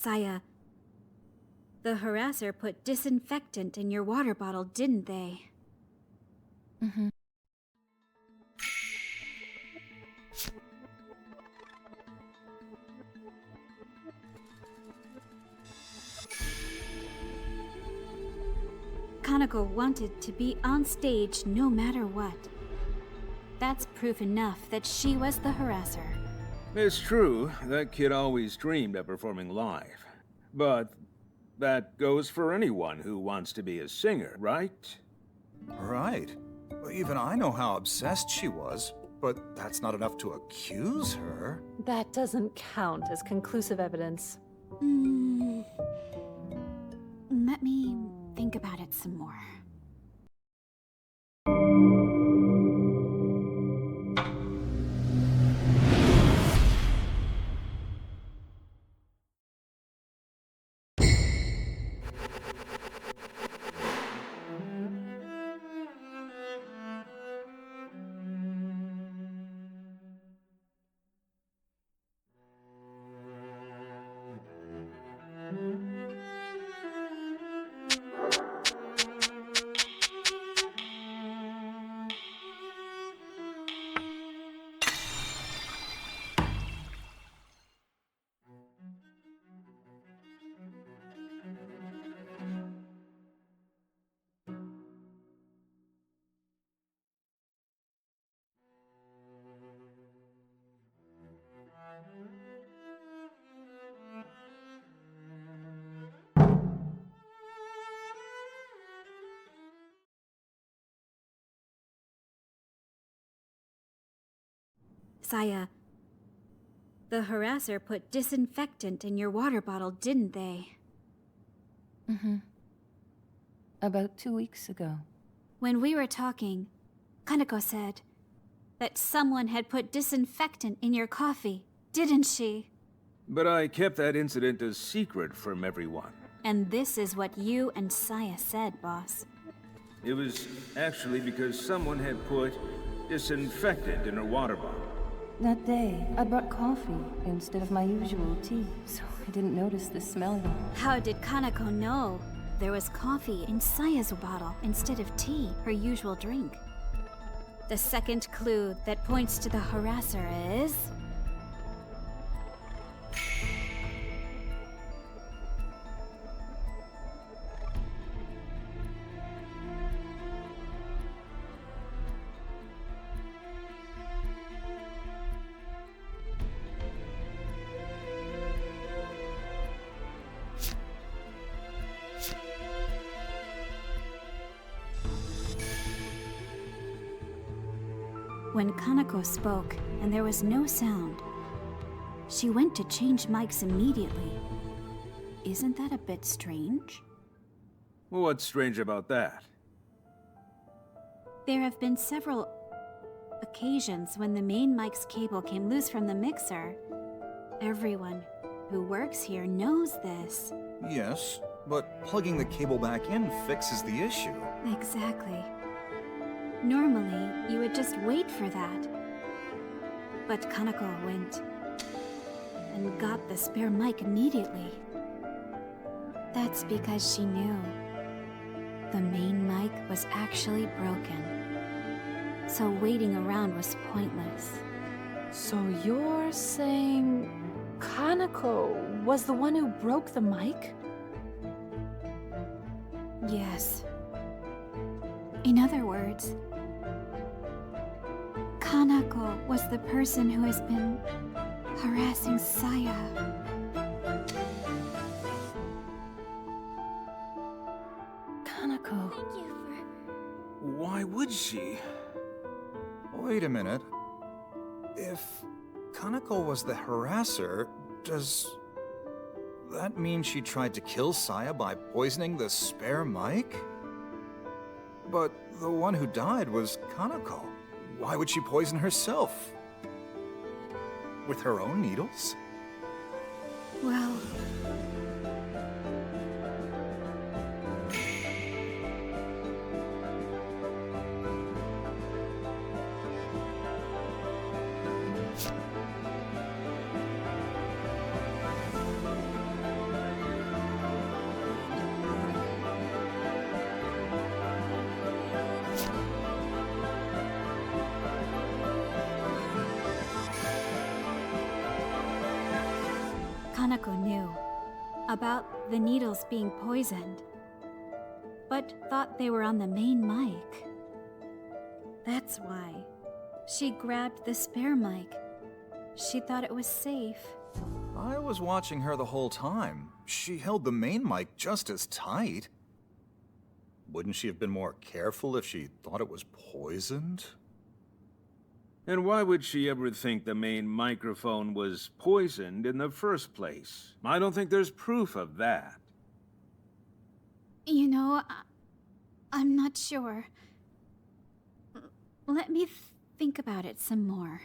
Saya, the harasser put disinfectant in your water bottle, didn't they? Mm-hmm. Kanako wanted to be on stage no matter what. That's proof enough that she was the harasser. It's true, that kid always dreamed of performing live. But that goes for anyone who wants to be a singer, right? Right. Even I know how obsessed she was, but that's not enough to accuse her. That doesn't count as conclusive evidence. Let me think about it some more. Saya, the harasser put disinfectant in your water bottle, didn't they? Mm-hmm. About 2 weeks ago. When we were talking, Kanako said that someone had put disinfectant in your coffee, didn't she? But I kept that incident a secret from everyone. And this is what you and Saya said, boss. It was actually because someone had put disinfectant in her water bottle. That day, I brought coffee instead of my usual tea, so I didn't notice the smell at all. How did Kanako know there was coffee in Saya's bottle instead of tea, her usual drink? The second clue that points to the harasser is... When Kanako spoke and there was no sound, she went to change mics immediately. Isn't that a bit strange? What's strange about that? There have been several occasions when the main mic's cable came loose from the mixer. Everyone who works here knows this. Yes, but plugging the cable back in fixes the issue. Exactly. Normally, you would just wait for that. But Kanako went and got the spare mic immediately. That's because she knew the main mic was actually broken. So waiting around was pointless. So you're saying Kanako was the one who broke the mic? Yes. In other words, Kanako was the person who has been harassing Saya. Kanako. Why would she? Wait a minute. If Kanako was the harasser, does that mean she tried to kill Saya by poisoning the spare mic? But the one who died was Kanako. Why would she poison herself? With her own needles? Well... Hanako knew about the needles being poisoned, but thought they were on the main mic. That's why she grabbed the spare mic. She thought it was safe. I was watching her the whole time. She held the main mic just as tight. Wouldn't she have been more careful if she thought it was poisoned? And why would she ever think the main microphone was poisoned in the first place? I don't think there's proof of that. You know, I'm not sure. Let me think about it some more.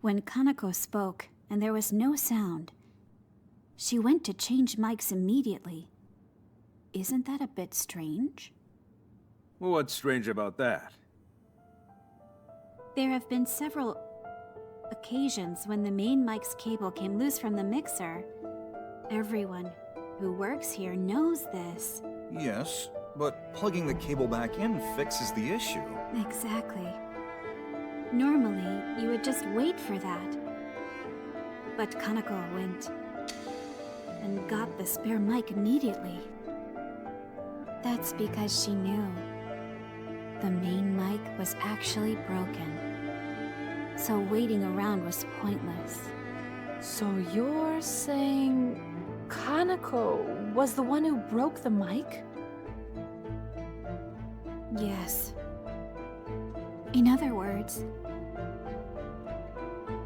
When Kanako spoke and there was no sound, she went to change mics immediately. Isn't that a bit strange? Well, what's strange about that? There have been several occasions when the main mic's cable came loose from the mixer. Everyone who works here knows this. Yes, but plugging the cable back in fixes the issue. Exactly. Normally, you would just wait for that. But Kanako went and got the spare mic immediately. That's because she knew the main mic was actually broken. So waiting around was pointless. So you're saying Kanako was the one who broke the mic? Yes. In other words,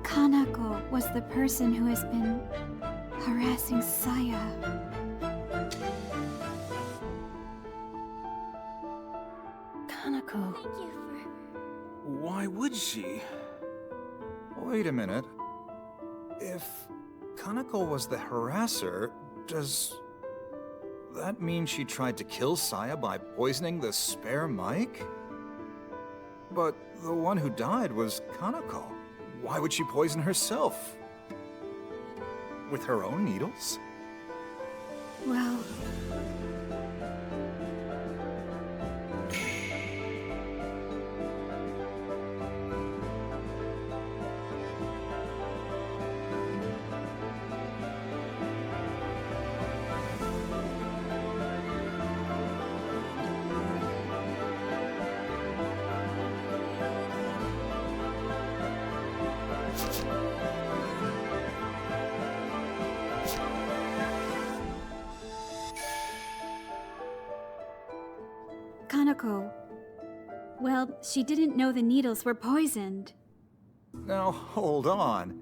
Kanako was the person who has been harassing Saya. Kanako. Thank you for... Why would she? Wait a minute. If Kanako was the harasser, does that mean she tried to kill Saya by poisoning the spare mic? But the one who died was Kanako. Why would she poison herself? With her own needles? Well... Kanako... Well, she didn't know the needles were poisoned. Now, hold on.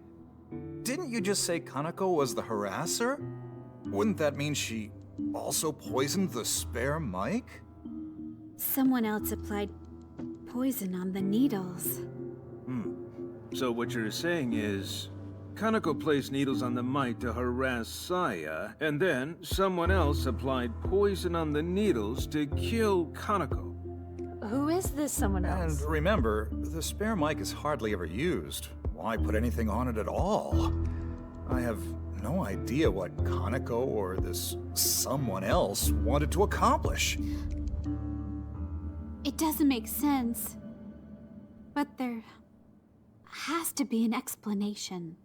Didn't you just say Kanako was the harasser? Wouldn't that mean she also poisoned the spare mic? Someone else applied poison on the needles. So what you're saying is, Kanako placed needles on the mic to harass Saya, and then someone else applied poison on the needles to kill Kanako. Who is this someone else? And remember, the spare mic is hardly ever used. Why put anything on it at all? I have no idea what Kanako or this someone else wanted to accomplish. It doesn't make sense. But there has to be an explanation.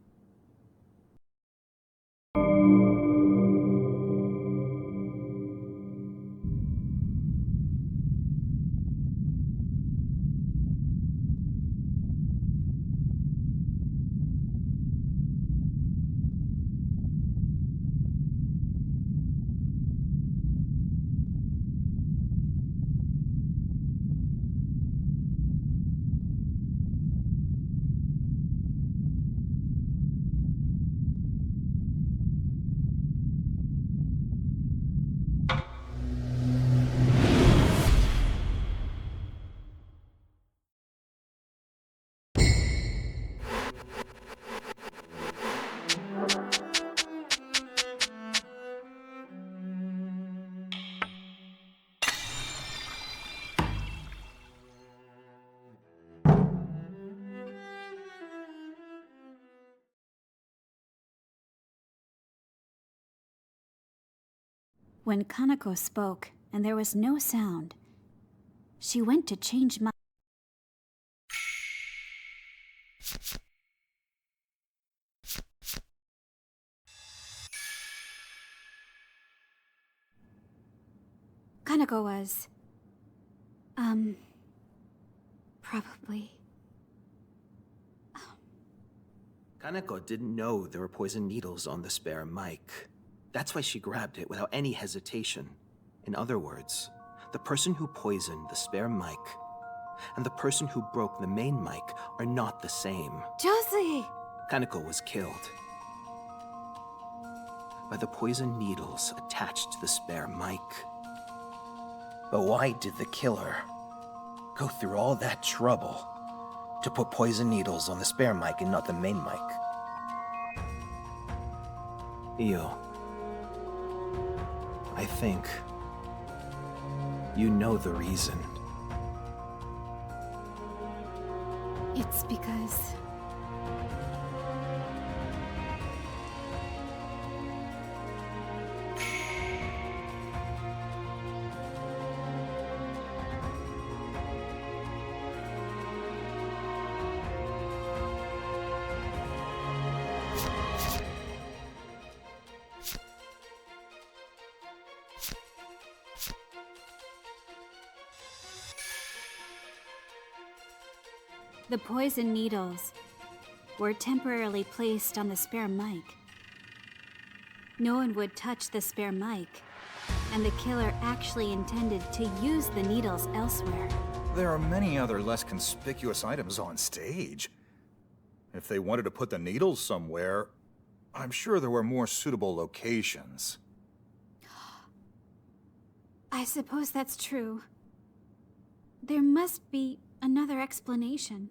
When Kanako spoke and there was no sound, she went to change my... Kanako was... probably... Kanako didn't know there were poison needles on the spare mic. That's why she grabbed it without any hesitation. In other words, the person who poisoned the spare mic and the person who broke the main mic are not the same. Josie! Kanako was killed by the poison needles attached to the spare mic. But why did the killer go through all that trouble to put poison needles on the spare mic and not the main mic. Io, I think you know the reason. It's because... The poison needles were temporarily placed on the spare mic. No one would touch the spare mic, and the killer actually intended to use the needles elsewhere. There are many other less conspicuous items on stage. If they wanted to put the needles somewhere, I'm sure there were more suitable locations. I suppose that's true. There must be another explanation.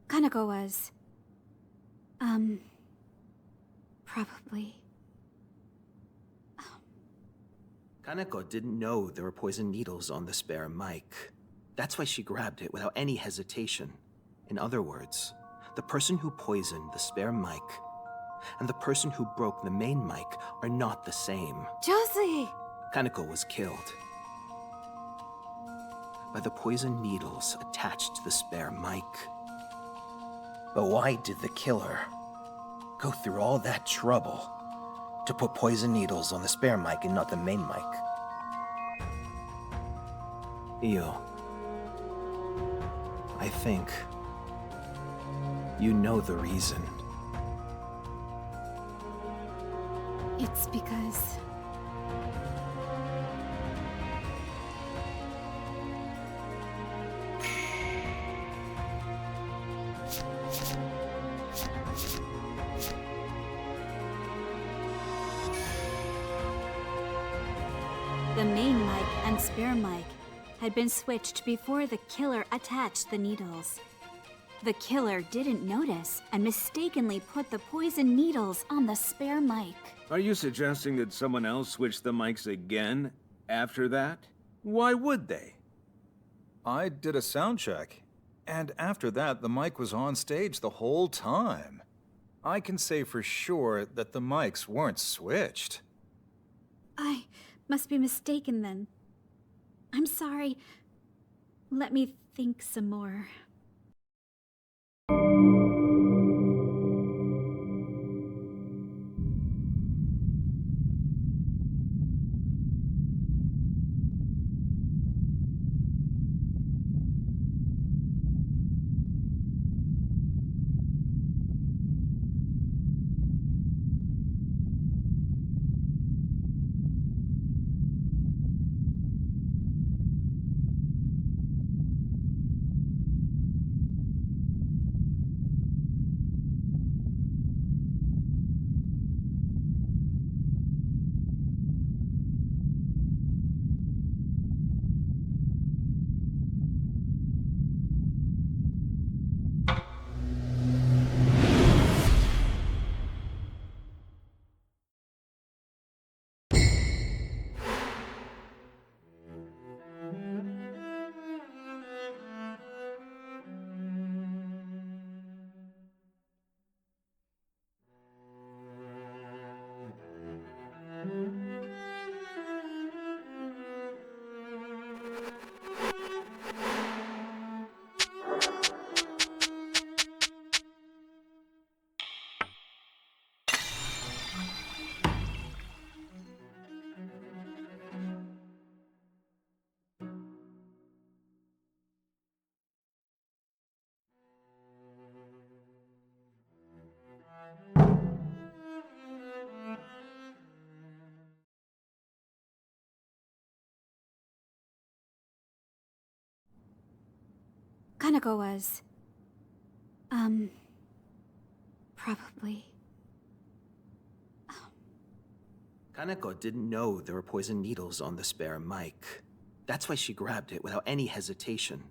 Kaneko was... probably... Kaneko didn't know there were poison needles on the spare mic. That's why she grabbed it without any hesitation. In other words, the person who poisoned the spare mic and the person who broke the main mic are not the same. Josie! Kaneko was killed by the poison needles attached to the spare mic. But why did the killer go through all that trouble to put poison needles on the spare mic and not the main mic? Io, I think you know the reason. It's because... the main mic and spare mic had been switched before the killer attached the needles. The killer didn't notice and mistakenly put the poison needles on the spare mic. Are you suggesting that someone else switched the mics again after that? Why would they? I did a sound check, and after that, the mic was on stage the whole time. I can say for sure that the mics weren't switched. I must be mistaken then. I'm sorry. Let me think some more. Kanako was... probably... Kaneko didn't know there were poison needles on the spare mic. That's why she grabbed it without any hesitation.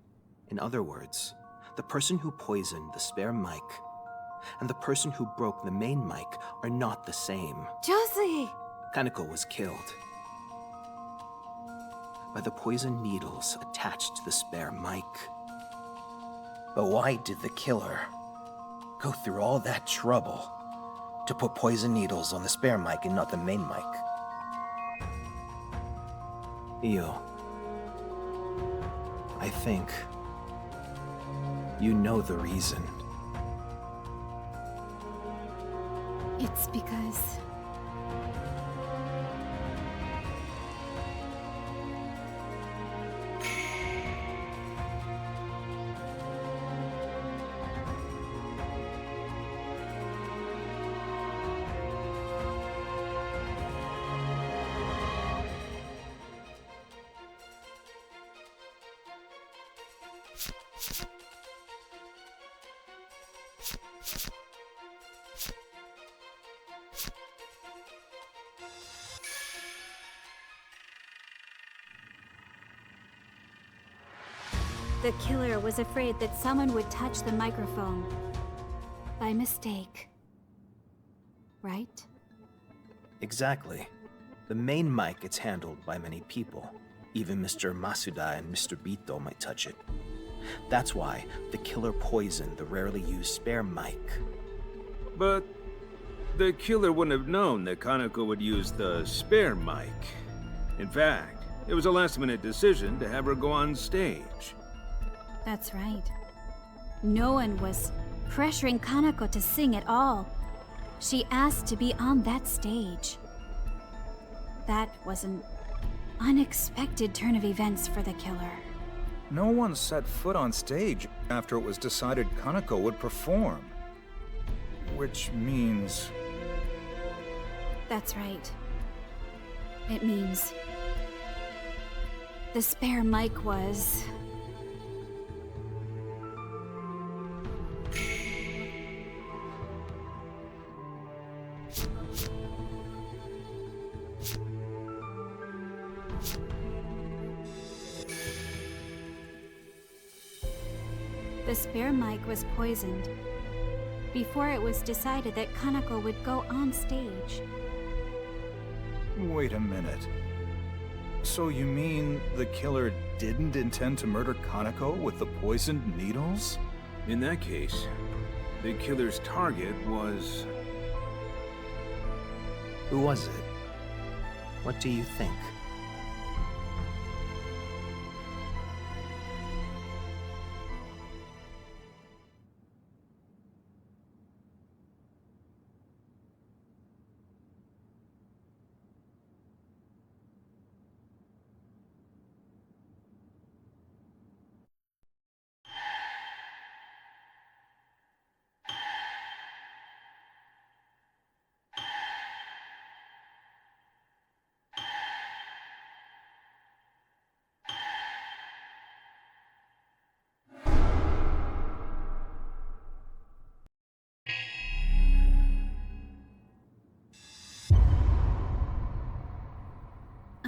In other words, the person who poisoned the spare mic and the person who broke the main mic are not the same. Josie! Kaneko was killed by the poison needles attached to the spare mic. But why did the killer go through all that trouble to put poison needles on the spare mic and not the main mic? Io, I think you know the reason. It's because... The killer was afraid that someone would touch the microphone by mistake. Right? Exactly. The main mic gets handled by many people. Even Mr. Masuda and Mr. Bito might touch it. That's why the killer poisoned the rarely used spare mic. But the killer wouldn't have known that Kaneko would use the spare mic. In fact, it was a last-minute decision to have her go on stage. That's right. No one was pressuring Kaneko to sing at all. She asked to be on that stage. That was an unexpected turn of events for the killer. No one set foot on stage after it was decided Kaneko would perform. Which means... That's right. It means... the spare mic was... The spare mic was poisoned before it was decided that Kaneko would go on stage. Wait a minute. So you mean the killer didn't intend to murder Kaneko with the poisoned needles? In that case, the killer's target was... Who was it? What do you think?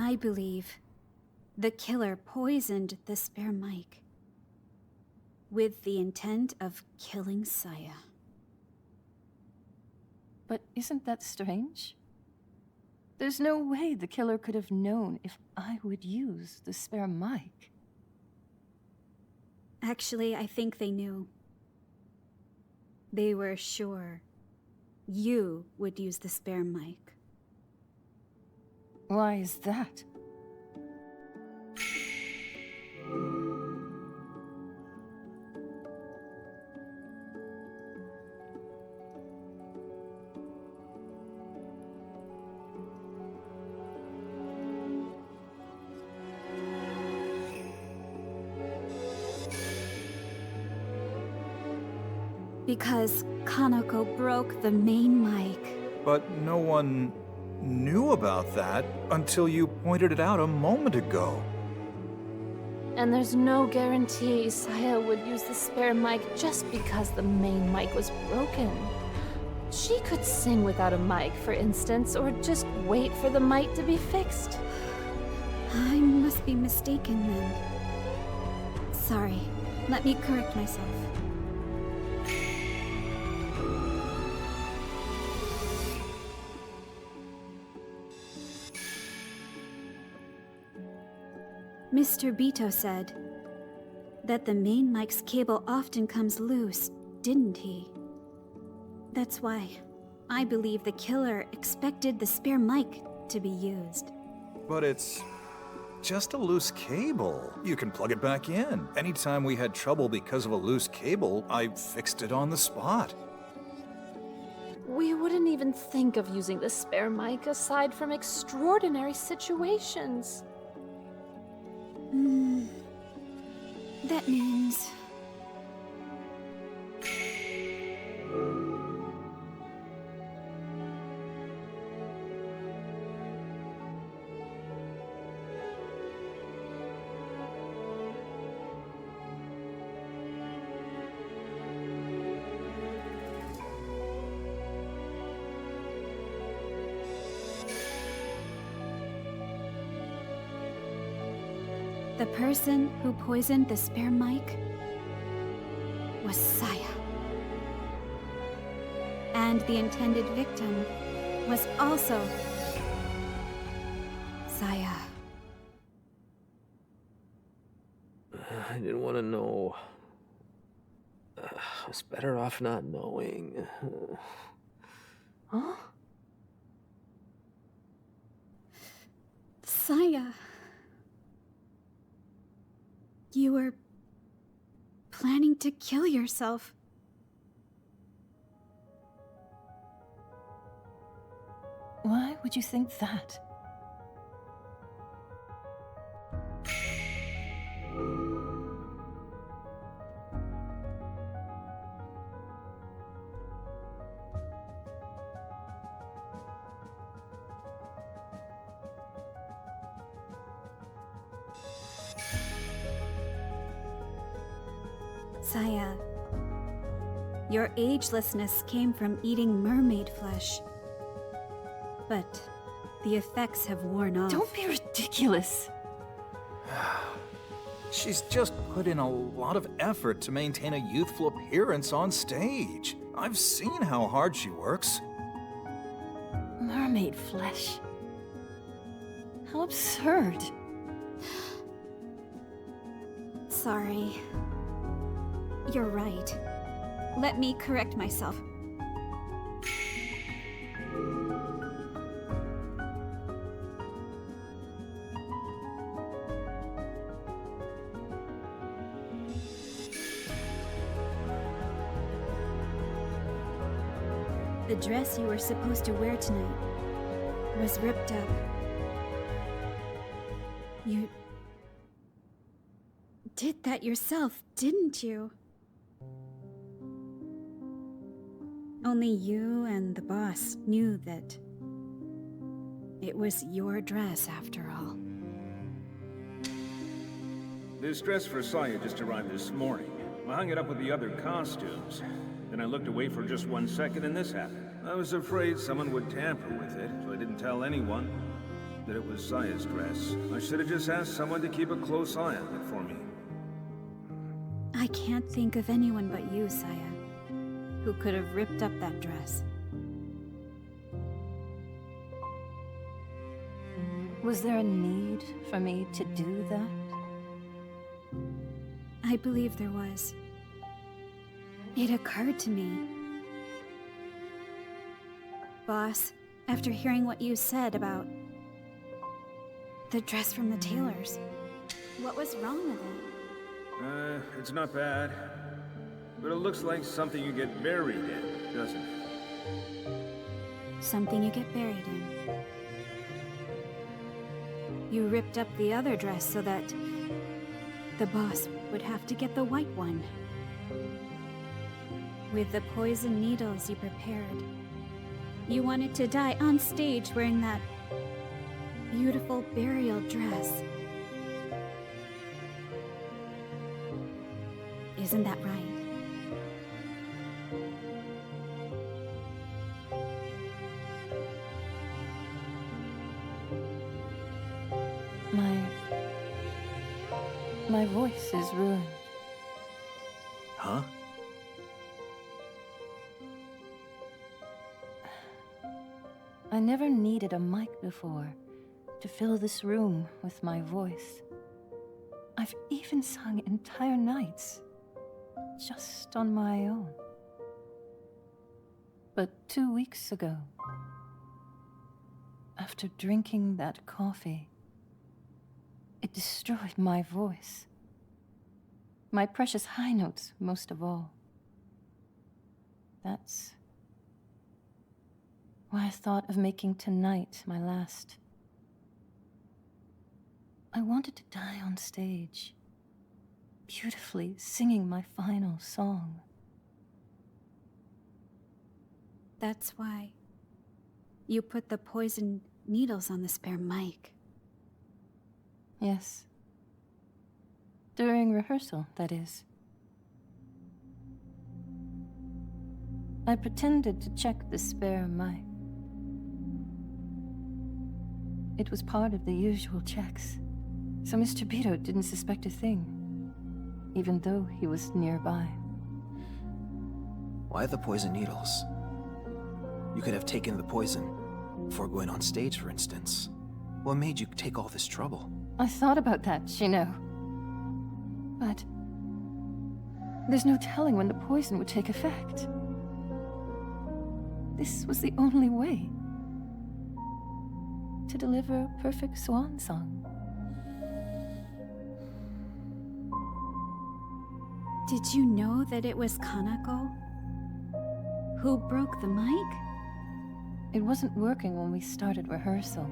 I believe the killer poisoned the spare mic with the intent of killing Saya. But isn't that strange? There's no way the killer could have known if I would use the spare mic. Actually, I think they knew. They were sure you would use the spare mic. Why is that? Because Kanako broke the main mic. But no one knew about that until you pointed it out a moment ago. And there's no guarantee Saya would use the spare mic just because the main mic was broken. She could sing without a mic, for instance, or just wait for the mic to be fixed. I must be mistaken then. Sorry. Let me correct myself. Mr. Bito said that the main mic's cable often comes loose, didn't he? That's why I believe the killer expected the spare mic to be used. But it's just a loose cable. You can plug it back in. Anytime we had trouble because of a loose cable, I fixed it on the spot. We wouldn't even think of using the spare mic aside from extraordinary situations. That means... the person who poisoned the spare mic was Saya. And the intended victim was also Saya. I didn't want to know. I was better off not knowing. Huh? Saya. You were planning to kill yourself. Why would you think that? Saya, your agelessness came from eating mermaid flesh. But the effects have worn off. Don't be ridiculous. She's just put in a lot of effort to maintain a youthful appearance on stage. I've seen how hard she works. Mermaid flesh. How absurd. Sorry. You're right. Let me correct myself. The dress you were supposed to wear tonight was ripped up. You did that yourself, didn't you? Only you and the boss knew that it was your dress after all. This dress for Saya just arrived this morning. I hung it up with the other costumes. Then I looked away for just 1 second and this happened. I was afraid someone would tamper with it, so I didn't tell anyone. that it was Saya's dress. I should have just asked someone to keep a close eye on it for me. I can't think of anyone but you, Saya, who could have ripped up that dress. Was there a need for me to do that? I believe there was. It occurred to me. Boss, after hearing what you said about the dress from the tailors, what was wrong with it? It's not bad. But it looks like something you get buried in, doesn't it? Something you get buried in. You ripped up the other dress so that the boss would have to get the white one. With the poison needles you prepared, you wanted to die on stage wearing that beautiful burial dress. Isn't that right? My voice is ruined. Huh? I never needed a mic before to fill this room with my voice. I've even sung entire nights just on my own. But 2 weeks ago, after drinking that coffee, it destroyed my voice. My precious high notes, most of all. That's why I thought of making tonight my last. I wanted to die on stage, beautifully singing my final song. That's why you put the poison needles on the spare mic. Yes. During rehearsal, that is. I pretended to check the spare mic. It was part of the usual checks, so Mr. Beto didn't suspect a thing, even though he was nearby. Why the poison needles? You could have taken the poison before going on stage, for instance. What made you take all this trouble? I thought about that, you know. But there's no telling when the poison would take effect. This was the only way to deliver a perfect swan song. Did you know that it was Kanako who broke the mic? It wasn't working when we started rehearsal.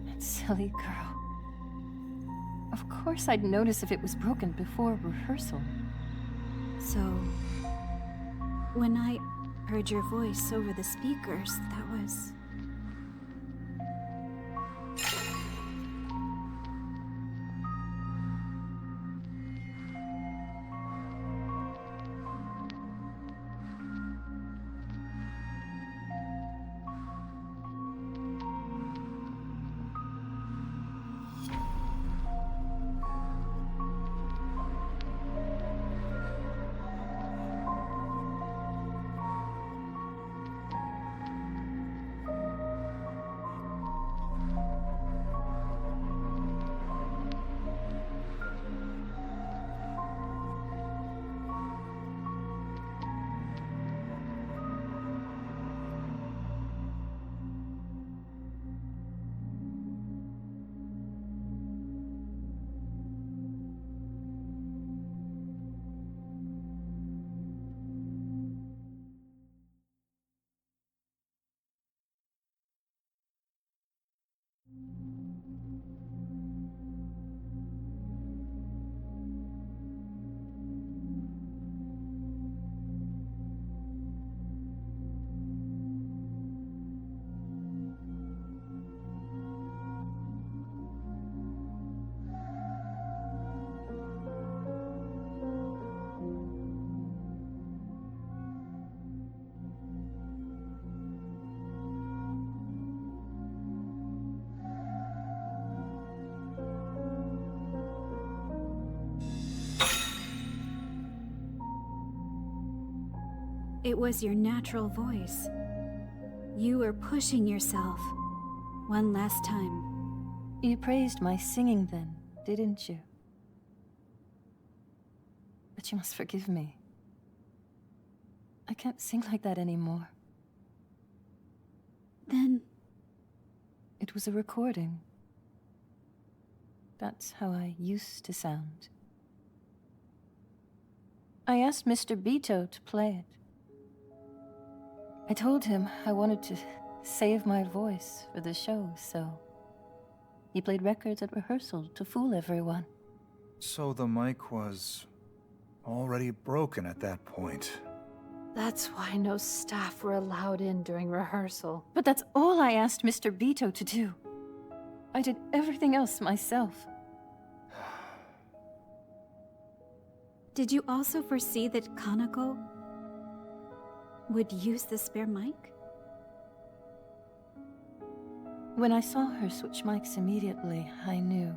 That silly girl. Of course I'd notice if it was broken before rehearsal. So, when I heard your voice over the speakers, that was... it was your natural voice. You were pushing yourself one last time. You praised my singing then, didn't you? But you must forgive me. I can't sing like that anymore. Then It was a recording. That's how I used to sound. I asked Mr. Beto to play it. I told him I wanted to save my voice for the show, so he played records at rehearsal to fool everyone. So the mic was already broken at that point. That's why no staff were allowed in during rehearsal. But that's all I asked Mr. Beto to do. I did everything else myself. did you also foresee that Kanako would use the spare mic? When I saw her switch mics immediately, I knew.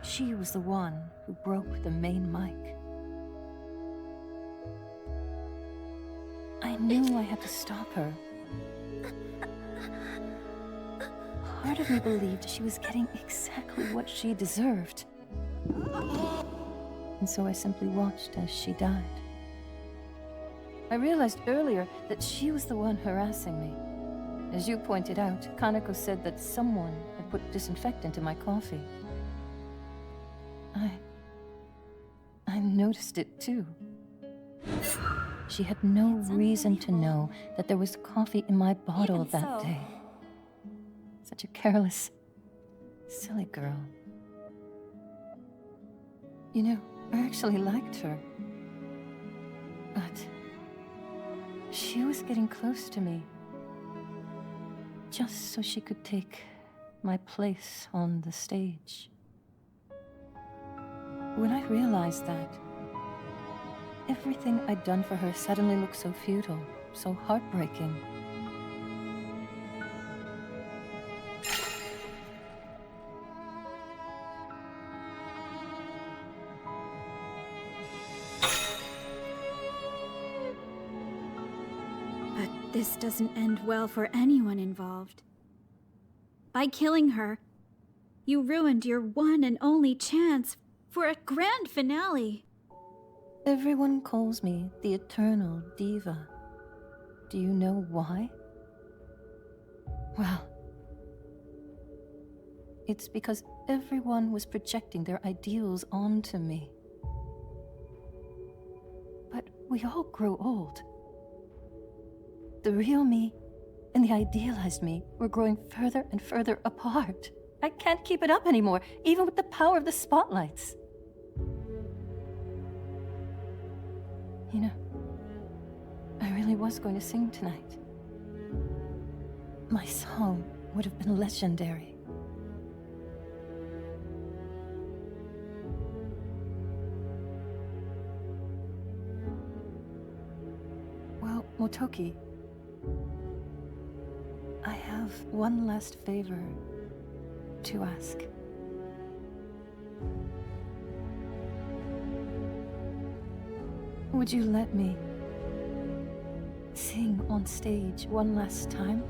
She was the one who broke the main mic. I knew I had to stop her. Part of me believed she was getting exactly what she deserved. And so I simply watched as she died. I realized earlier that she was the one harassing me. As you pointed out, Kanako said that someone had put disinfectant in my coffee. I noticed it too. She had no reason to know that there was coffee in my bottle that day. Such a careless, silly girl. You know, I actually liked her. But she was getting close to me. Just so she could take my place on the stage. When I realized that, everything I'd done for her suddenly looked so futile, so heartbreaking. But this doesn't end well for anyone involved. By killing her, you ruined your one and only chance for a grand finale. Everyone calls me the Eternal Diva. Do you know why? Well, it's because everyone was projecting their ideals onto me. But we all grow old. The real me and the idealized me were growing further and further apart. I can't keep it up anymore, even with the power of the spotlights. You know, I really was going to sing tonight. My song would have been legendary. Well, Motoki, I have one last favor to ask. Would you let me sing on stage one last time?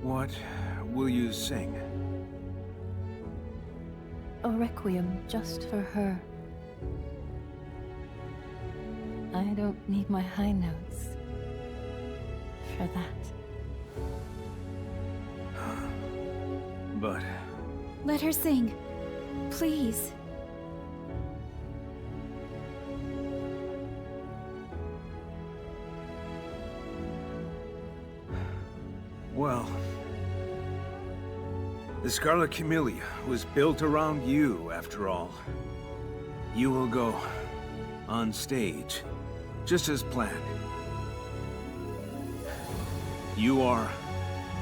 What will you sing? A requiem just for her. I don't need my high notes for that. But Let her sing. Please. well, the Scarlet Camellia was built around you, after all. You will go on stage, just as planned. You are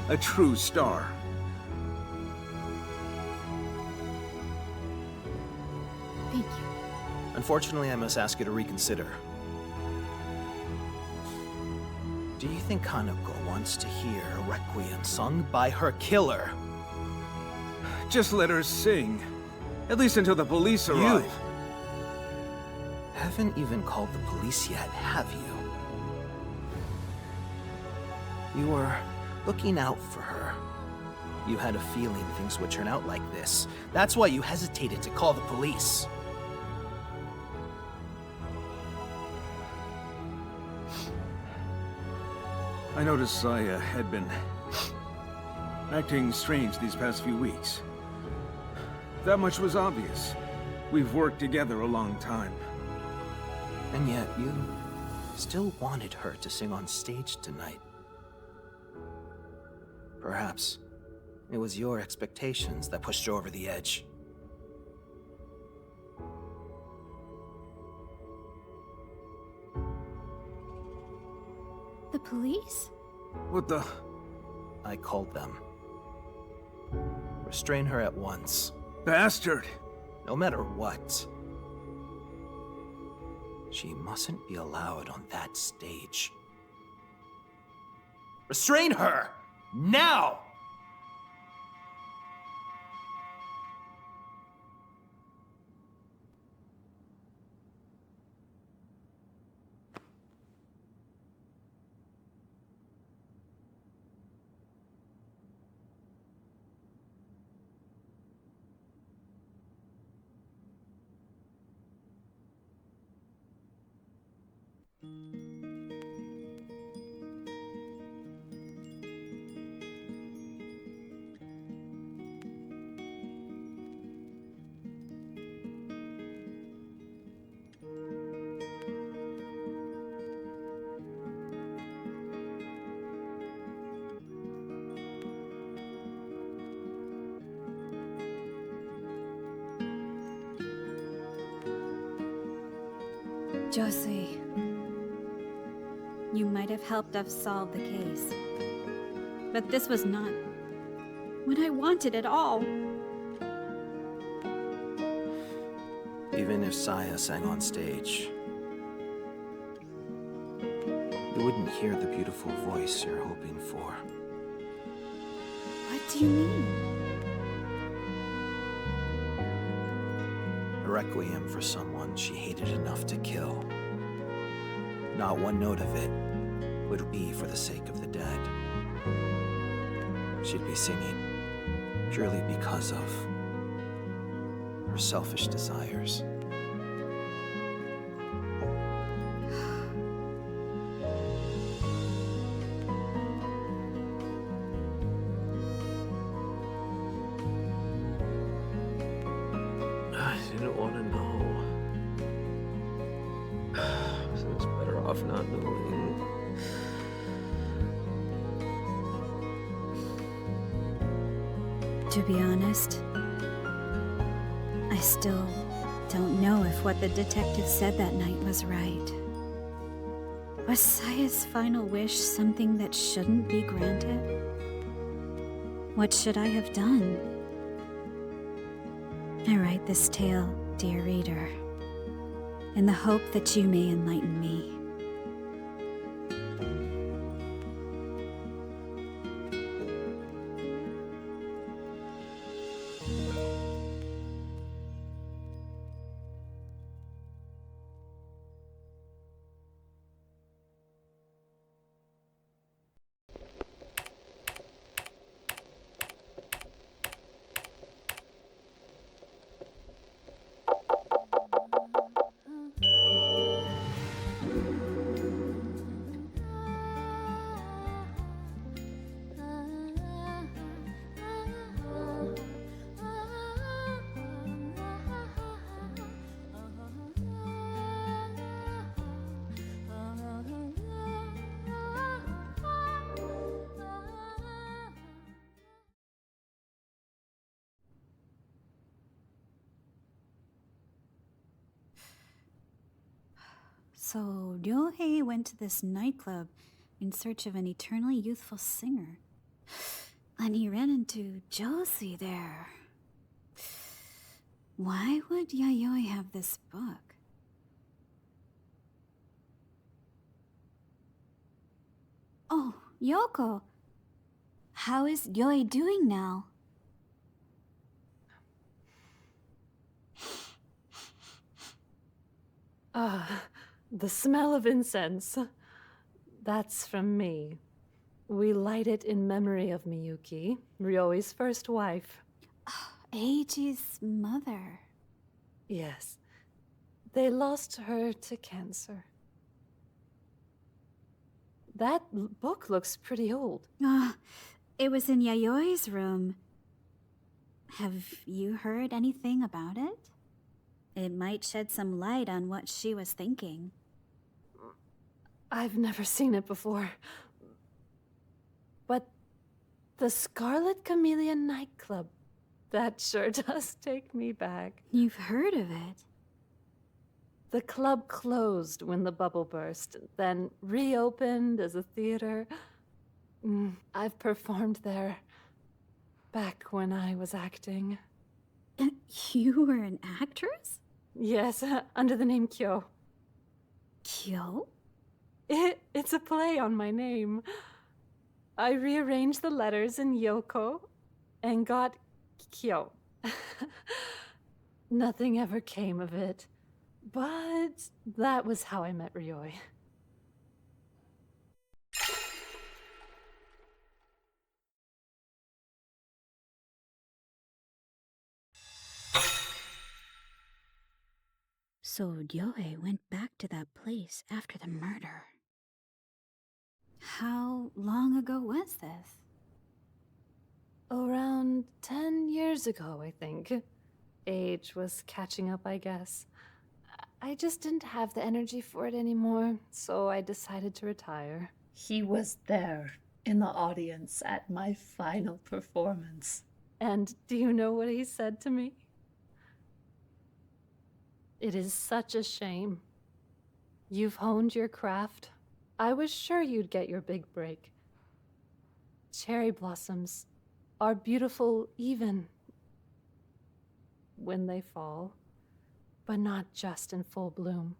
a true star. Thank you. Unfortunately, I must ask you to reconsider. Do you think Kanako wants to hear a requiem sung by her killer? Just let her sing. At least until the police arrive. haven't even called the police yet, have you? You were looking out for her. You had a feeling things would turn out like this. That's why you hesitated to call the police. I noticed Saya had been acting strange these past few weeks. That much was obvious. We've worked together a long time. And yet you still wanted her to sing on stage tonight. Perhaps it was your expectations that pushed you over the edge. The police? What the? I called them. Restrain her at once. Bastard! No matter what. She mustn't be allowed on that stage. Restrain her! Now! Josie, you might have helped us solve the case. But this was not what I wanted at all. Even if Saya sang on stage, you wouldn't hear the beautiful voice you're hoping for. What do you mean? A requiem for someone she hated enough to kill. Not one note of it would be for the sake of the dead. She'd be singing purely because of her selfish desires. I didn't want to know. So it's better off not knowing. To be honest, I still don't know if what the detective said that night was right. Was Saya's final wish something that shouldn't be granted? What should I have done? I write this tale, dear reader, in the hope that you may enlighten me. So Ryohei went to this nightclub in search of an eternally youthful singer. And he ran into Josie there. Why would Yayoi have this book? Oh, Yoko! How is Yoi doing now? Ah, the smell of incense. That's from me. We light it in memory of Miyuki, Ryoi's first wife. Eiichi's mother. Yes. They lost her to cancer. That book looks pretty old. It was in Yayoi's room. Have you heard anything about it? It might shed some light on what she was thinking. I've never seen it before. But the Scarlet Chameleon nightclub, that sure does take me back. You've heard of it? The club closed when the bubble burst, then reopened as a theater. I've performed there back when I was acting. You were an actress? Yes, under the name Kyo. Kyo? It's a play on my name. I rearranged the letters in Yoko and got Kyo. Nothing ever came of it, but that was how I met Ryoi. So Ryoi went back to that place after the murder. How long ago was this? Around 10 years ago, I think. Age was catching up, I guess. I just didn't have the energy for it anymore, so I decided to retire. He was there in the audience at my final performance. And do you know what he said to me? It is such a shame. You've honed your craft. I was sure you'd get your big break. Cherry blossoms are beautiful even when they fall, but not just in full bloom.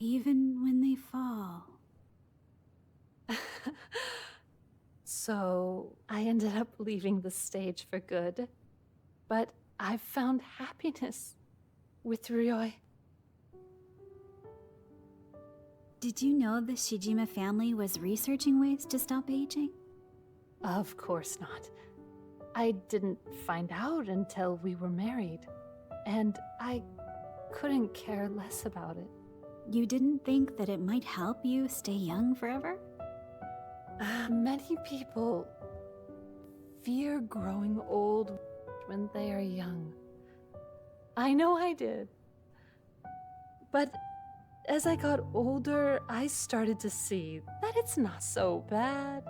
Even when they fall. So I ended up leaving the stage for good, but I've found happiness with Ryoi. Did you know the Shijima family was researching ways to stop aging? Of course not. I didn't find out until we were married, and I couldn't care less about it. You didn't think that it might help you stay young forever? Many people fear growing old when they are young. I know I did. But as I got older, I started to see that it's not so bad.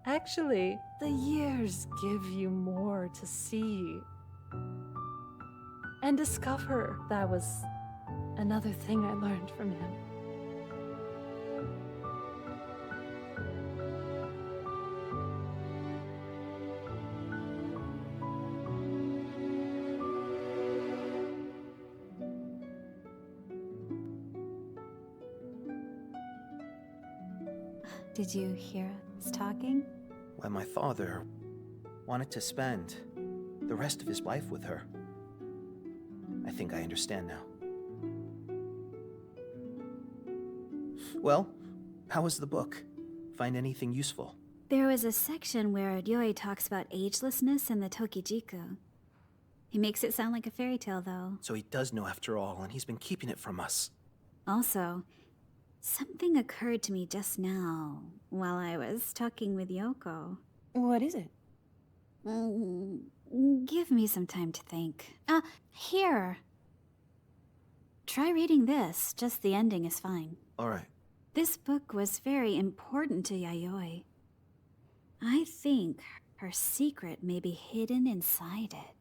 Actually, the years give you more to see and discover. That was another thing I learned from him. Did you hear us talking? Why, my father wanted to spend the rest of his life with her. I think I understand now. Well, how was the book? Find anything useful? There was a section where Ryoi talks about agelessness in the Tokijiku. He makes it sound like a fairy tale, though. So he does know after all, and he's been keeping it from us. Also, something occurred to me just now while I was talking with Yoko. What is it? Give me some time to think. Here. Try reading this. Just the ending is fine. All right. This book was very important to Yayoi. I think her secret may be hidden inside it.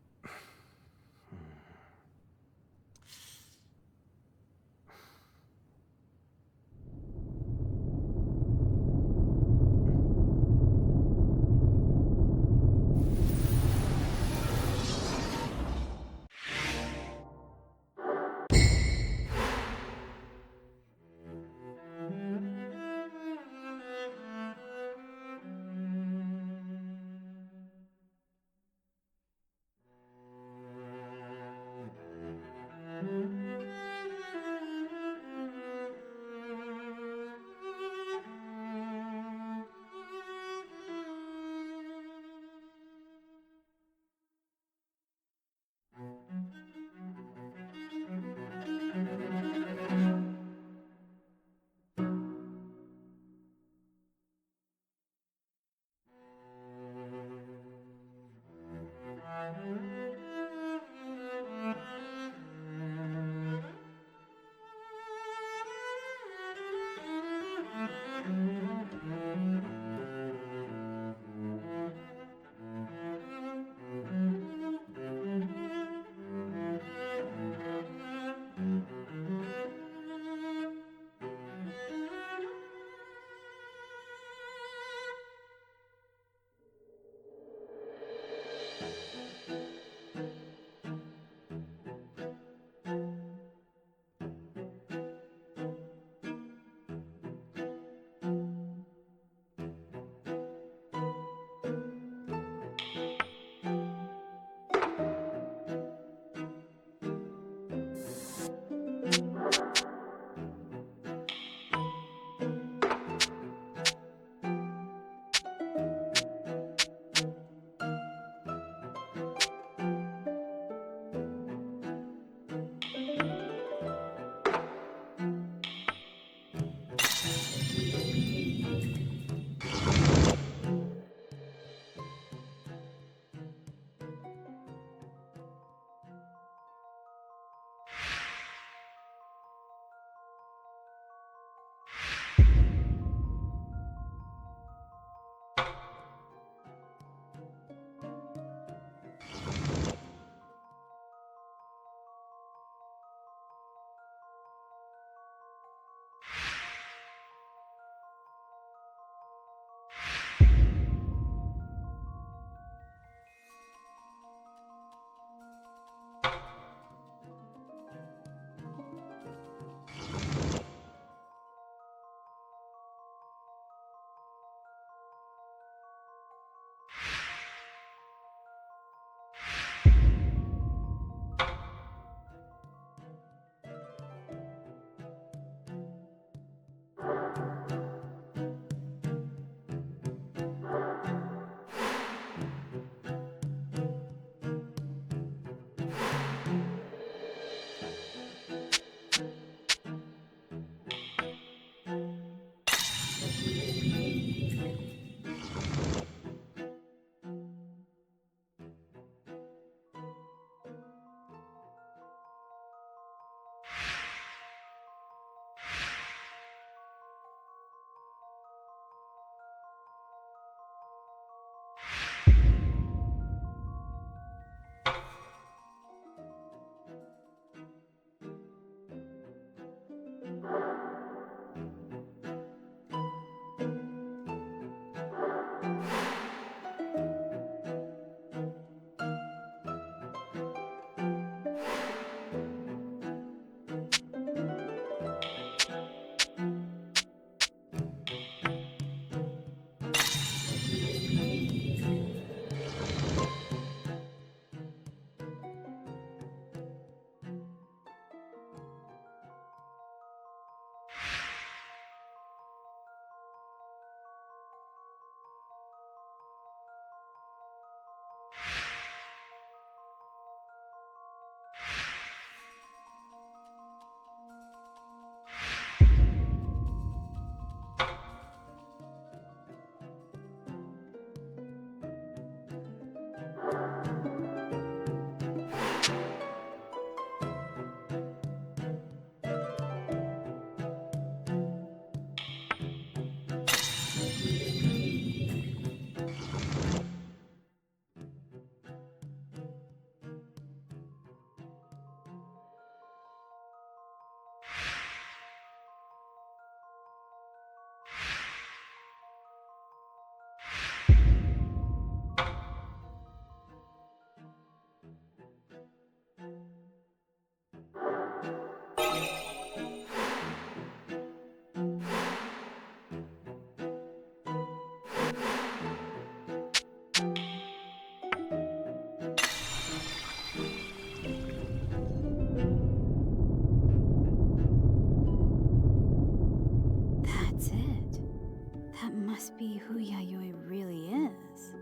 be who Yayoi really is.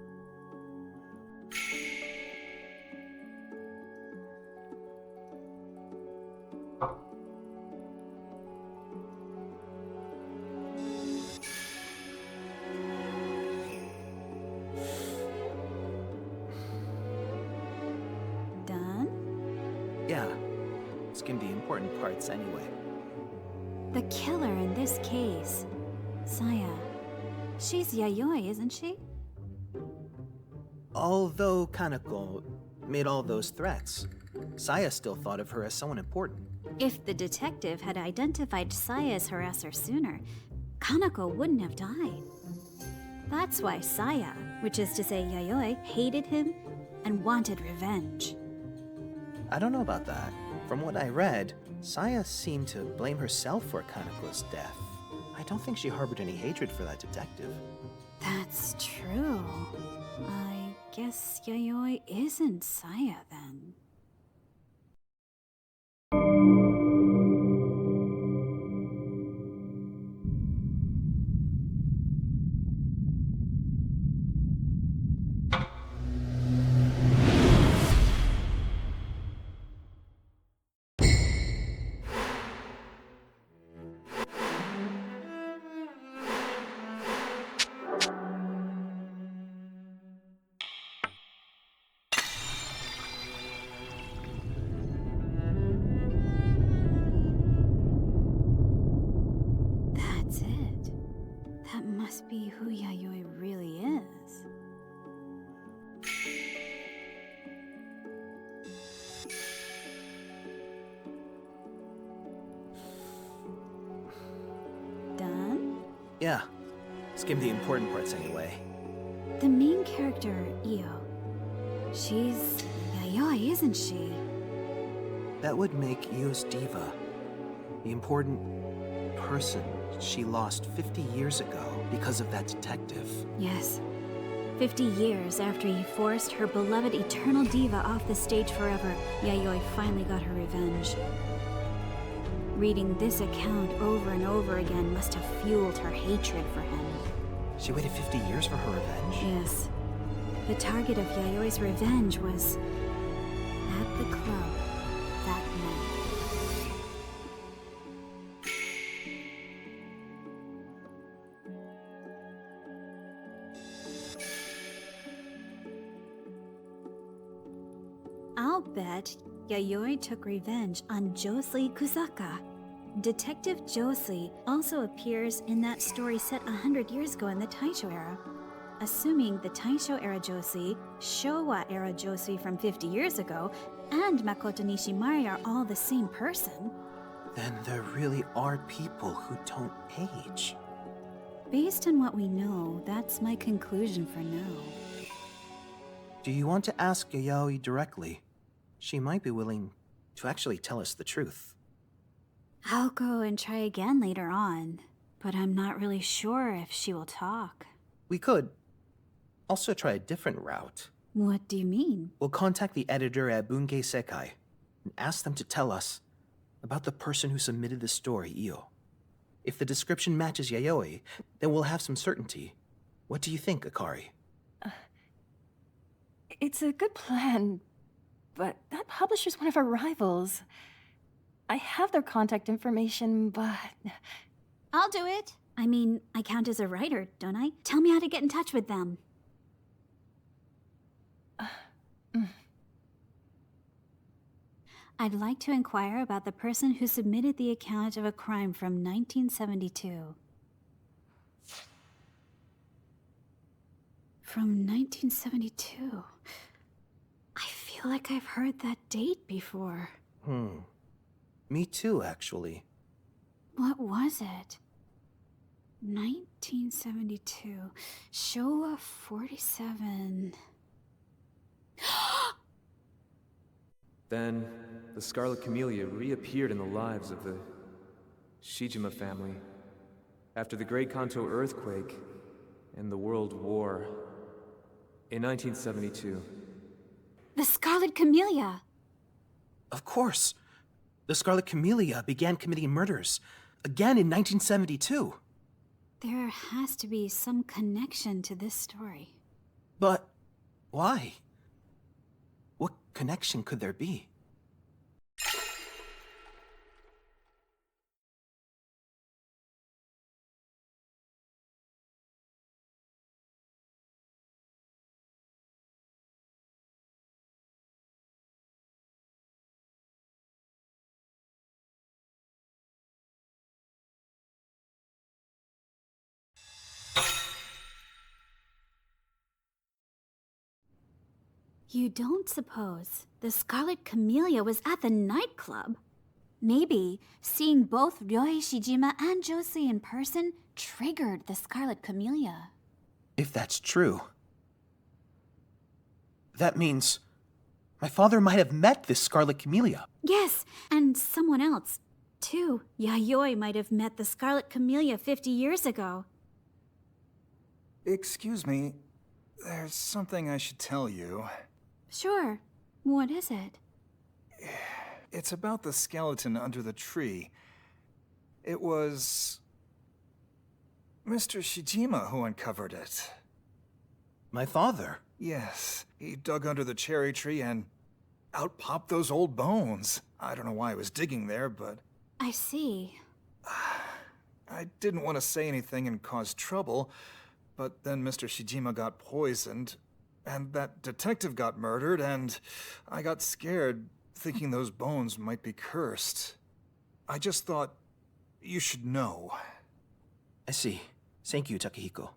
Done? Yeah. Skim the important parts anyway. The killer in this case, Saya. She's Yayoi, isn't she? Although Kaneko made all those threats, Saya still thought of her as someone important. If the detective had identified Saya's harasser sooner, Kaneko wouldn't have died. That's why Saya, which is to say Yayoi, hated him and wanted revenge. I don't know about that. From what I read, Saya seemed to blame herself for Kaneko's death. I don't think she harbored any hatred for that detective. That's true. I guess Yayoi isn't Saya then. That's it. That must be who Yayoi really is. Done? Yeah. Skim the important parts anyway. The main character, Io. She's Yayoi, isn't she? That would make Io's diva the important person she lost 50 years ago because of that detective. Yes. 50 years after he forced her beloved eternal diva off the stage forever, Yayoi finally got her revenge. Reading this account over and over again must have fueled her hatred for him. She waited 50 years for her revenge? Yes. The target of Yayoi's revenge was at the club that night. I'll bet Yayoi took revenge on Josei Kusaka. Detective Josei also appears in that story set 100 years ago in the Taisho era. Assuming the Taisho era Josei, Showa era Josei from 50 years ago, and Makoto Nishimari are all the same person. Then there really are people who don't age. Based on what we know, that's my conclusion for now. Do you want to ask Yayoi directly? She might be willing to actually tell us the truth. I'll go and try again later on, but I'm not really sure if she will talk. We could also try a different route. What do you mean? We'll contact the editor at Bungei Sekai and ask them to tell us about the person who submitted the story, Io. If the description matches Yayoi, then we'll have some certainty. What do you think, Akari? It's a good plan, but that publisher's one of our rivals. I have their contact information, but... I'll do it. I mean, I count as a writer, don't I? Tell me how to get in touch with them. I'd like to inquire about the person who submitted the account of a crime from 1972. From 1972? I feel like I've heard that date before. Me too, actually. What was it? 1972. Showa 47. Then, the Scarlet Camellia reappeared in the lives of the Shijima family after the Great Kanto earthquake and the World War in 1972. The Scarlet Camellia! Of course. The Scarlet Camellia began committing murders again in 1972. There has to be some connection to this story. But why? What connection could there be? You don't suppose the Scarlet Camellia was at the nightclub? Maybe seeing both Ryoi Shijima and Josie in person triggered the Scarlet Camellia. If that's true, that means my father might have met this Scarlet Camellia. Yes, and someone else, too. Yayoi might have met the Scarlet Camellia 50 years ago. Excuse me, there's something I should tell you. Sure. What is it? It's about the skeleton under the tree. It was Mr. Shijima who uncovered it. My father? Yes, he dug under the cherry tree and out popped those old bones. I don't know why he was digging there, but I see. I didn't want to say anything and cause trouble, but then Mr. Shijima got poisoned, and that detective got murdered, and I got scared, thinking those bones might be cursed. I just thought you should know. I see. Thank you, Takehiko.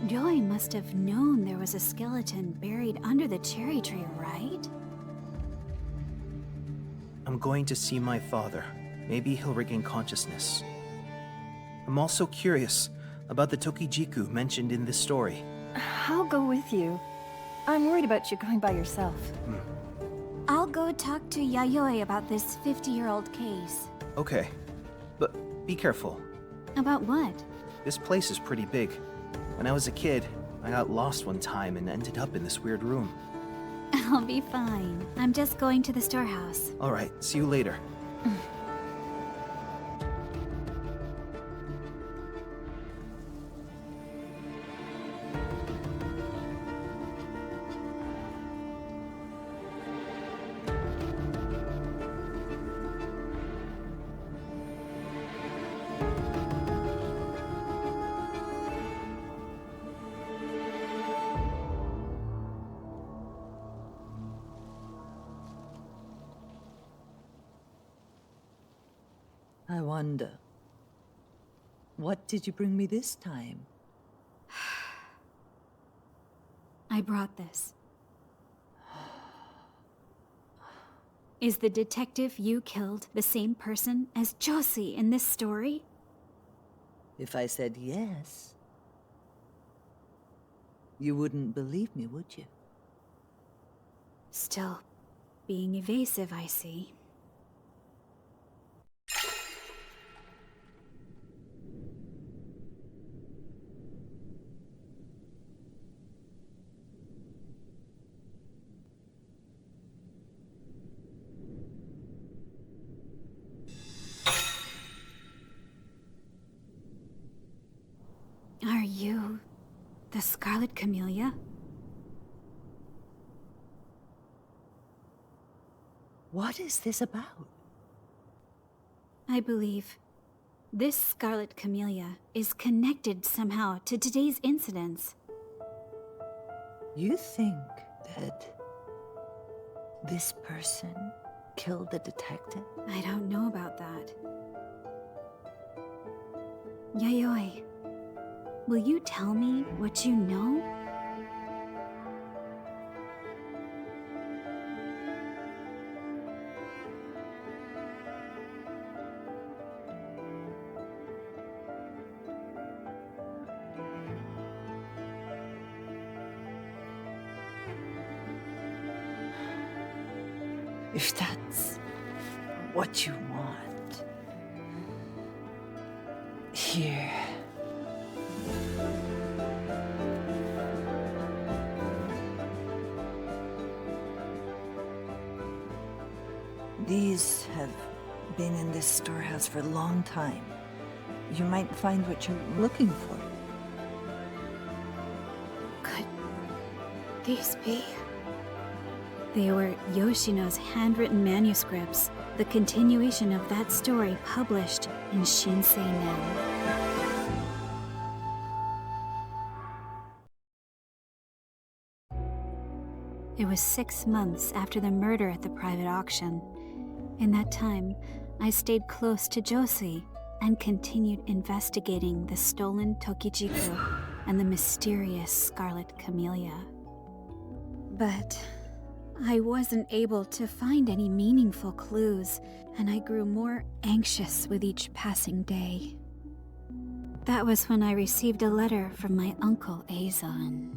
Ryoi must have known there was a skeleton buried under the cherry tree, right? I'm going to see my father. Maybe he'll regain consciousness. I'm also curious about the Tokijiku mentioned in this story. I'll go with you. I'm worried about you going by yourself. I'll go talk to Yayoi about this 50-year-old case. Okay, but be careful. About what? This place is pretty big. When I was a kid, I got lost one time and ended up in this weird room. I'll be fine. I'm just going to the storehouse. All right, see you later. I wonder, what did you bring me this time? I brought this. Is the detective you killed the same person as Josie in this story? If I said yes, you wouldn't believe me, would you? Still being evasive, I see. Are you the Scarlet Camellia? What is this about? I believe this Scarlet Camellia is connected somehow to today's incidents. You think that this person killed the detective? I don't know about that. Yayoi, will you tell me what you know? If that's what you want. Here. These have been in this storehouse for a long time. You might find what you're looking for. Could these be? They were Yoshino's handwritten manuscripts, the continuation of that story published in Shinsei Nen. It was 6 months after the murder at the private auction. In that time, I stayed close to Josie and continued investigating the stolen Tokijiku and the mysterious Scarlet Camellia. But I wasn't able to find any meaningful clues, and I grew more anxious with each passing day. That was when I received a letter from my uncle Azon.